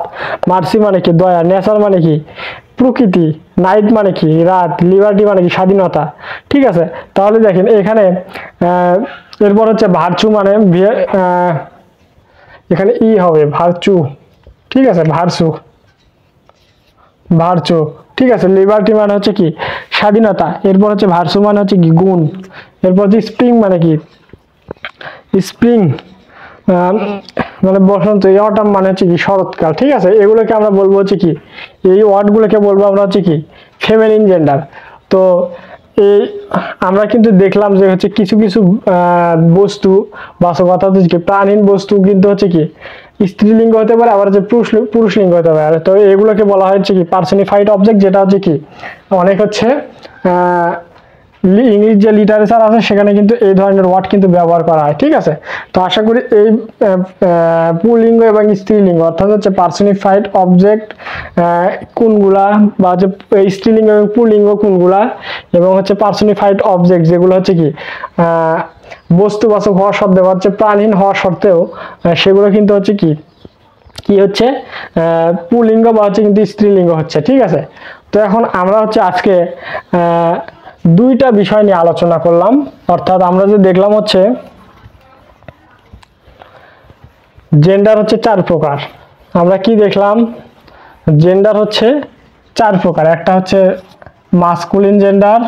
মার্সি মানে কি দয়া, নেচার মানে কি প্রকৃতি, নাইট মানে কি রাত, লিবার্টি মানে কি স্বাধীনতা। ঠিক আছে, তাহলে দেখেন এখানে এরপর হচ্ছে ভার্চু মানে এখানে ই হবে ভার্চু। ঠিক আছে, ভার্চু ভার্চু। ঠিক আছে, লিবার্টি মানে হচ্ছে কি স্বাধীনতা। এরপর হচ্ছে ভার্চু মানে হচ্ছে কি গুণ। এরপর হচ্ছে স্প্রিং মানে কি স্প্রিং মানে বসন্ত, এই অটাম মানে হচ্ছে কি শরৎকাল। ঠিক আছে, এগুলোকে আমরা বলবো হচ্ছে কি, এই ওয়ার্ডগুলোকে বলবো আমরা হচ্ছে কি ফেমিনিন জেন্ডার। তো এই আমরা কিন্তু দেখলাম যে হচ্ছে কিছু কিছু বস্তু বাস্তব অর্থাৎ কি প্রাণহীন বস্তু কিন্তু হচ্ছে কি স্ত্রীলিঙ্গ হতে পারে, আবার হচ্ছে পুরুষ লিঙ্গ হতে পারে। তো এগুলোকে বলা হয় হচ্ছে কি পার্সনিফাইড অবজেক্ট, যেটা হচ্ছে কি অনেক হচ্ছে ইংলিশ যে লিটারেচার আছে সেখানে কিন্তু এই ধরনের ওয়ার্ড কিন্তু ব্যবহার করা হয়। ঠিক আছে, তো আশা করি এই পুল্লিঙ্গ এবং স্ত্রীলিঙ্গ অর্থাৎ হচ্ছে পার্সনিফাইড অবজেক্ট কোনগুলা, বা হচ্ছে স্ত্রীলিঙ্গ এবং পুল্লিঙ্গ কোনগুলা, এবং হচ্ছে পার্সনিফাইড অবজেক্ট যেগুলো হচ্ছে কি বস্তুবাচক হওয়া সত্ত্বেও হচ্ছে প্রাণহীন হওয়া সত্ত্বেও সেগুলো কিন্তু হচ্ছে কি কি হচ্ছে পুল্লিঙ্গ বা হচ্ছে কিন্তু স্ত্রীলিঙ্গ হচ্ছে। ঠিক আছে, তো এখন আমরা হচ্ছে আজকে দুইটা বিষয় নিয়ে আলোচনা করলাম। অর্থাৎ আমরা যে দেখলাম হচ্ছে জেন্ডার হচ্ছে 4 প্রকার। আমরা কি দেখলাম, জেন্ডার হচ্ছে 4 প্রকার। একটা হচ্ছে মাস্কুলিন জেন্ডার,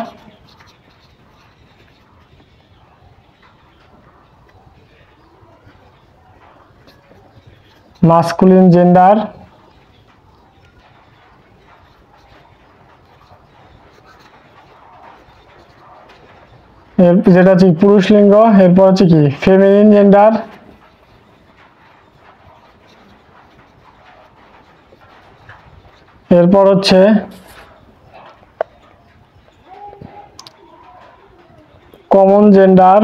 মাস্কুলিন জেন্ডার, যেটা হচ্ছে পুরুষ লিঙ্গ। এরপর হচ্ছে কি ফেমিনিন জেন্ডার, এরপর হচ্ছে কমন জেন্ডার,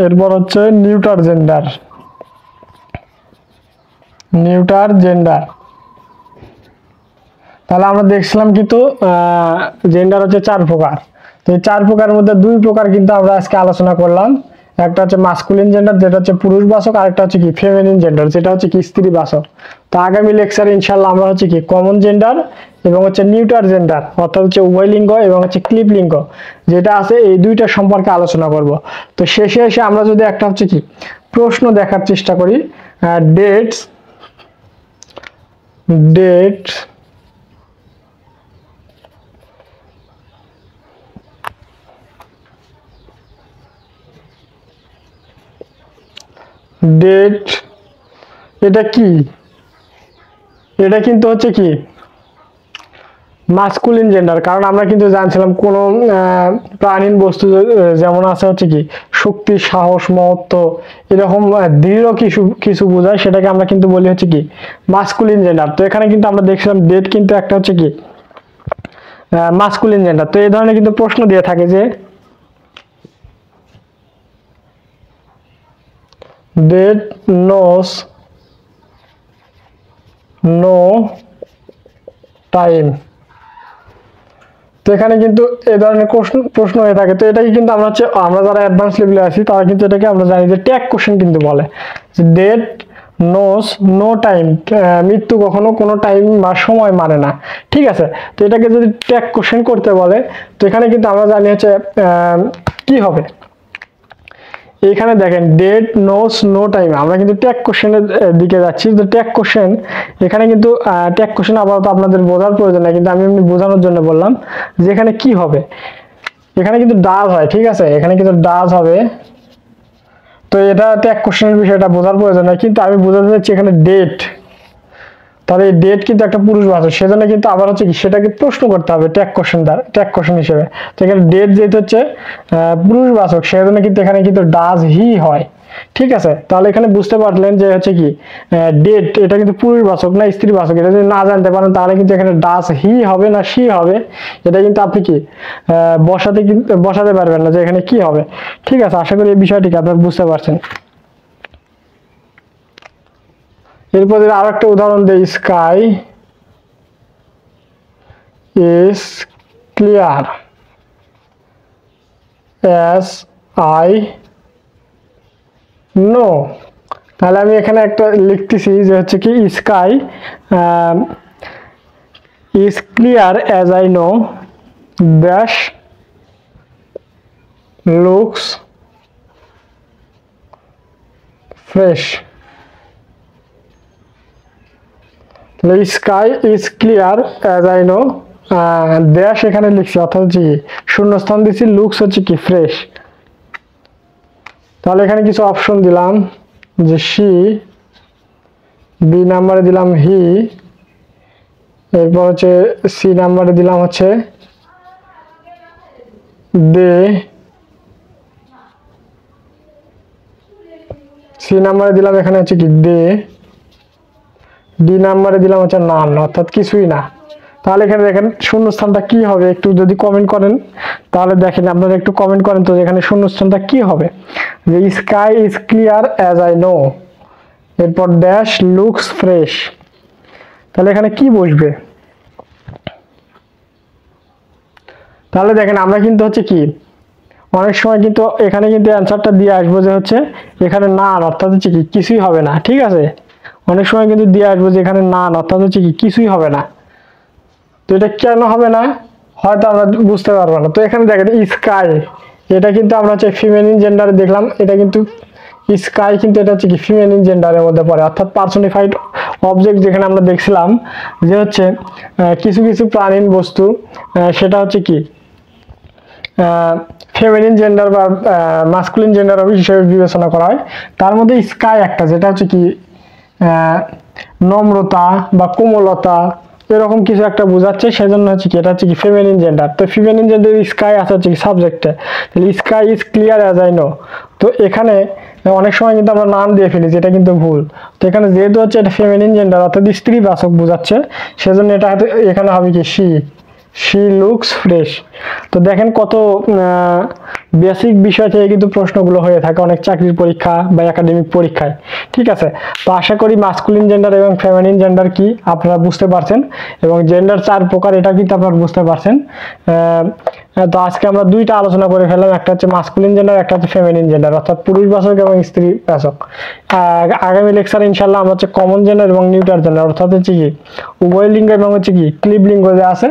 এরপর হচ্ছে নিউটার জেন্ডার। Neuter gender. তাহলে আমরা দেখছিলাম কিন্তু জেন্ডার হচ্ছে 4 প্রকার। তো এই 4 প্রকারের মধ্যে 2 প্রকার কিন্তু আমরা আজকে আলোচনা করলাম। একটা হচ্ছে মাস্কুলিন জেন্ডার যেটা হচ্ছে পুরুষবাচক, আর একটা হচ্ছে কি ফেমিনিন জেন্ডার যেটা হচ্ছে কি স্ত্রীবাচক। তো আগামী লেকচারে ইনশাআল্লাহ আমরা হচ্ছে কি কমন জেন্ডার এবং হচ্ছে নিউটার জেন্ডার অর্থাৎ হচ্ছে উভয় লিঙ্গ এবং হচ্ছে ক্লিপ লিঙ্গ যেটা আছে এই দুইটা সম্পর্কে আলোচনা করব। তো শেষে এসে আমরা যদি একটা হচ্ছে কি প্রশ্ন দেখার চেষ্টা করি, ডেটস ডেট ডেট এটা কি, এটা কিন্তু হচ্ছে কি মাস্কুলিন জেন্ডার। কারণ আমরা কিন্তু জানছিলাম কোন প্রাণীন বস্তু যেমন আছে হচ্ছে কি শক্তি, সাহস, মহত্ব, এরকম দৃঢ় কিছু কিছু বোঝায়, সেটাকে আমরা কিন্তু বলি হচ্ছে কি মাস্কুলিন জেন্ডার। তো এখানে কিন্তু আমরা দেখছিলাম ডেট কিন্তু একটা হচ্ছে কি মাস্কুলিন জেন্ডার। তো এই ধরনের কিন্তু প্রশ্ন দিয়ে থাকে যে ডেট নোস নো টাইম। তো এখানে কিন্তু এই ধরনের প্রশ্ন হয়ে থাকে। তো এটাকে কিন্তু আমরা হচ্ছে আমরা যারা অ্যাডভান্স লেভেলে আছি তারা কিন্তু এটাকে আমরা জানি যে ট্যাগ কোশ্চেন কিন্তু বলে যে ডেট নোস নো টাইম, মৃত্যু কখনো কোনো টাইম বা সময় মানে না। ঠিক আছে, তো এটাকে যদি ট্যাগ কোশ্চেন করতে বলে তো এখানে কিন্তু আমরা জানি হচ্ছে কি হবে। এখানে দেখেন ডেট নোস নো টাইম, আমরা কিন্তু ট্যাগ কোশ্চেনের দিকে যাচ্ছি। তো ট্যাগ কোশ্চেন এখানে কিন্তু ট্যাগ কোশ্চেন আপাতত আপনাদের বোঝার প্রয়োজন নাই, কিন্তু আমি এমনি বোঝানোর জন্য বললাম যে এখানে কি হবে। এখানে কিন্তু ডাজ হয়। ঠিক আছে, এখানে কিন্তু ডাজ হবে। তো এটা ট্যাগ কোশ্চেনের বিষয়টা বোঝার প্রয়োজন নাই, কিন্তু আমি বোঝাতে চাচ্ছি এখানে ডেট। তাহলে এই ডেট কিন্তু একটা পুরুষবাচক, সেজন্য কিন্তু আবার হচ্ছে কি সেটাকে প্রশ্ন করতে হবে ট্যাগ কোশ্চেন দ্বারা, ট্যাগ কোশ্চেন হিসেবে। তো এখানে ডেট যেহেতু হচ্ছে পুরুষবাচক সেজন্য কিন্তু এখানে কিন্তু ডাজ হি হয়। ঠিক আছে, তাহলে এখানে বুঝতে পারলেন যে হচ্ছে কি ডেট এটা কিন্তু পুরুষবাচক না স্ত্রীবাচক। এটা যদি না জানতে পারেন তাহলে কিন্তু এখানে ডাজ হি হবে না সি হবে, এটা কিন্তু আপনি কি বসাতে পারবেন না যে এখানে কি হবে। ঠিক আছে, আশা করি এই বিষয়টিকে আপনারা বুঝতে পারছেন। এরপর আরো একটা উদাহরণ দেই, sky is clear. As I know. তাহলে আমি এখানে একটা লিখতেছি যে হচ্ছে কি sky is clear as I know, dash looks fresh. তাহলে sky is clear as I know, dash এখানে লিখছি অর্থাৎ হচ্ছে কি শূন্যস্থান দিচ্ছি, লুকস হচ্ছে কি ফ্রেশ। তাহলে এখানে কিছু অপশন দিলাম যে শি, বি নাম্বারে দিলাম হি, এরপর হচ্ছে সি নাম্বারে দিলাম হচ্ছে দে, সি নাম্বারে দিলাম এখানে হচ্ছে কি দে, ডি নাম্বারে দিলাম হচ্ছে নান অর্থাৎ কিছুই না। তাহলে এখানে দেখেন শূন্যস্থানটা কি হবে একটু যদি কমেন্ট করেন, তাহলে দেখেন আপনারা একটু কমেন্ট করেন তো এখানে শূন্যস্থানটা কি হবে। যে sky is clear as I no, এরপর ড্যাশ লুকস ফ্রেশ। তাহলে এখানে কি বসবে? তাহলে দেখেন আমরা কিন্তু হচ্ছে কি অনেক সময় কিন্তু এখানে কিন্তু অ্যান্সারটা দিয়ে আসবো যে হচ্ছে এখানে না অর্থাৎ হচ্ছে কি কিছুই হবে না, ঠিক আছে। অনেক সময় কিন্তু দিয়ে আসবো যে এখানে না অর্থাৎ হচ্ছে কি কিছুই হবে না। তো এটা কেন হবে না হয়তো আমরা বুঝতে পারবো না। তো এখানে দেখেন স্কাই, এটা কিন্তু আমরা হচ্ছে ফিমেনিন জেন্ডারে দেখলাম, এটা কিন্তু স্কাই কিন্তু এটা হচ্ছে কি ফিমেনিন জেন্ডারের মধ্যে পড়ে অর্থাৎ পার্সনিফাইড অবজেক্ট। যেখানে আমরা দেখছিলাম যে হচ্ছে কিছু কিছু প্রাণীন বস্তু সেটা হচ্ছে কি ফেমিনিন জেন্ডার বা মাস্কুলিন জেন্ডার হিসেবে বিবেচনা করা হয়। তার মধ্যে স্কাই একটা, যেটা হচ্ছে কি নম্রতা বা কোমলতা এরকম কিছু একটা বোঝাচ্ছে, সেজন্য হচ্ছে কি এটা হচ্ছে কি ফেমিনিন জেন্ডার। তো ফিমেনিন জেন্ডার স্কাই আছে হচ্ছে কি সাবজেক্টে, তাহলে sky is clear as I no. তো এখানে অনেক সময় কিন্তু আমরা নাম দিয়ে ফেলি, যেটা কিন্তু ভুল। তো এখানে যেহেতু হচ্ছে এটা ফেমিনিন জেন্ডার অর্থাৎ স্ত্রীবাচক বোঝাচ্ছে, সেজন্য এটা এখানে হবে কি শি লুকস ফ্রেশ। তো দেখেন কত বেসিক বিষয় থেকে কিন্তু প্রশ্নগুলো হয়ে থাকে অনেক চাকরির পরীক্ষা বা একাডেমিক পরীক্ষায়, ঠিক আছে। তো আশা করি মাস্কুলিন জেন্ডার এবং ফেমিনিন জেন্ডার কি আপনারা বুঝতে পারছেন, এবং জেন্ডার 4 প্রকার এটা কিন্তু আপনারা বুঝতে পারছেন। তো আজকে আমরা দুইটা আলোচনা করে ফেললাম, একটা হচ্ছে মাস্কুলিন জেন্ডার, একটা হচ্ছে ফেমিনিন জেন্ডার অর্থাৎ পুরুষবাচক এবং স্ত্রীবাচক। আগামী লেকচারে ইনশাল্লাহ আমরা হচ্ছে কমন জেন্ডার এবং নিউটার জেন্ডার অর্থাৎ হচ্ছে কি উভয় লিঙ্গ এবং হচ্ছে কি ক্লিব লিঙ্গ যে আছে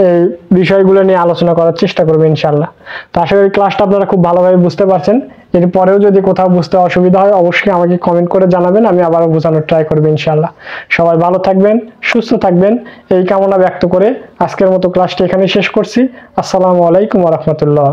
এই বিষয়গুলো নিয়ে আলোচনা করার চেষ্টা করবো ইনশাল্লাহ। তো আশা করি ক্লাসটা আপনারা খুব ভালোভাবে বুঝতে পারছেন। এরপরেও যদি কোথাও বুঝতে অসুবিধা হয় অবশ্যই আমাকে কমেন্ট করে জানাবেন, আমি আবারও বোঝানোর ট্রাই করবো ইনশাল্লাহ। সবাই ভালো থাকবেন, সুস্থ থাকবেন এই কামনা ব্যক্ত করে আজকের মতো ক্লাসটি এখানে শেষ করছি। আসসালামু আলাইকুম ওয়া রাহমাতুল্লাহ।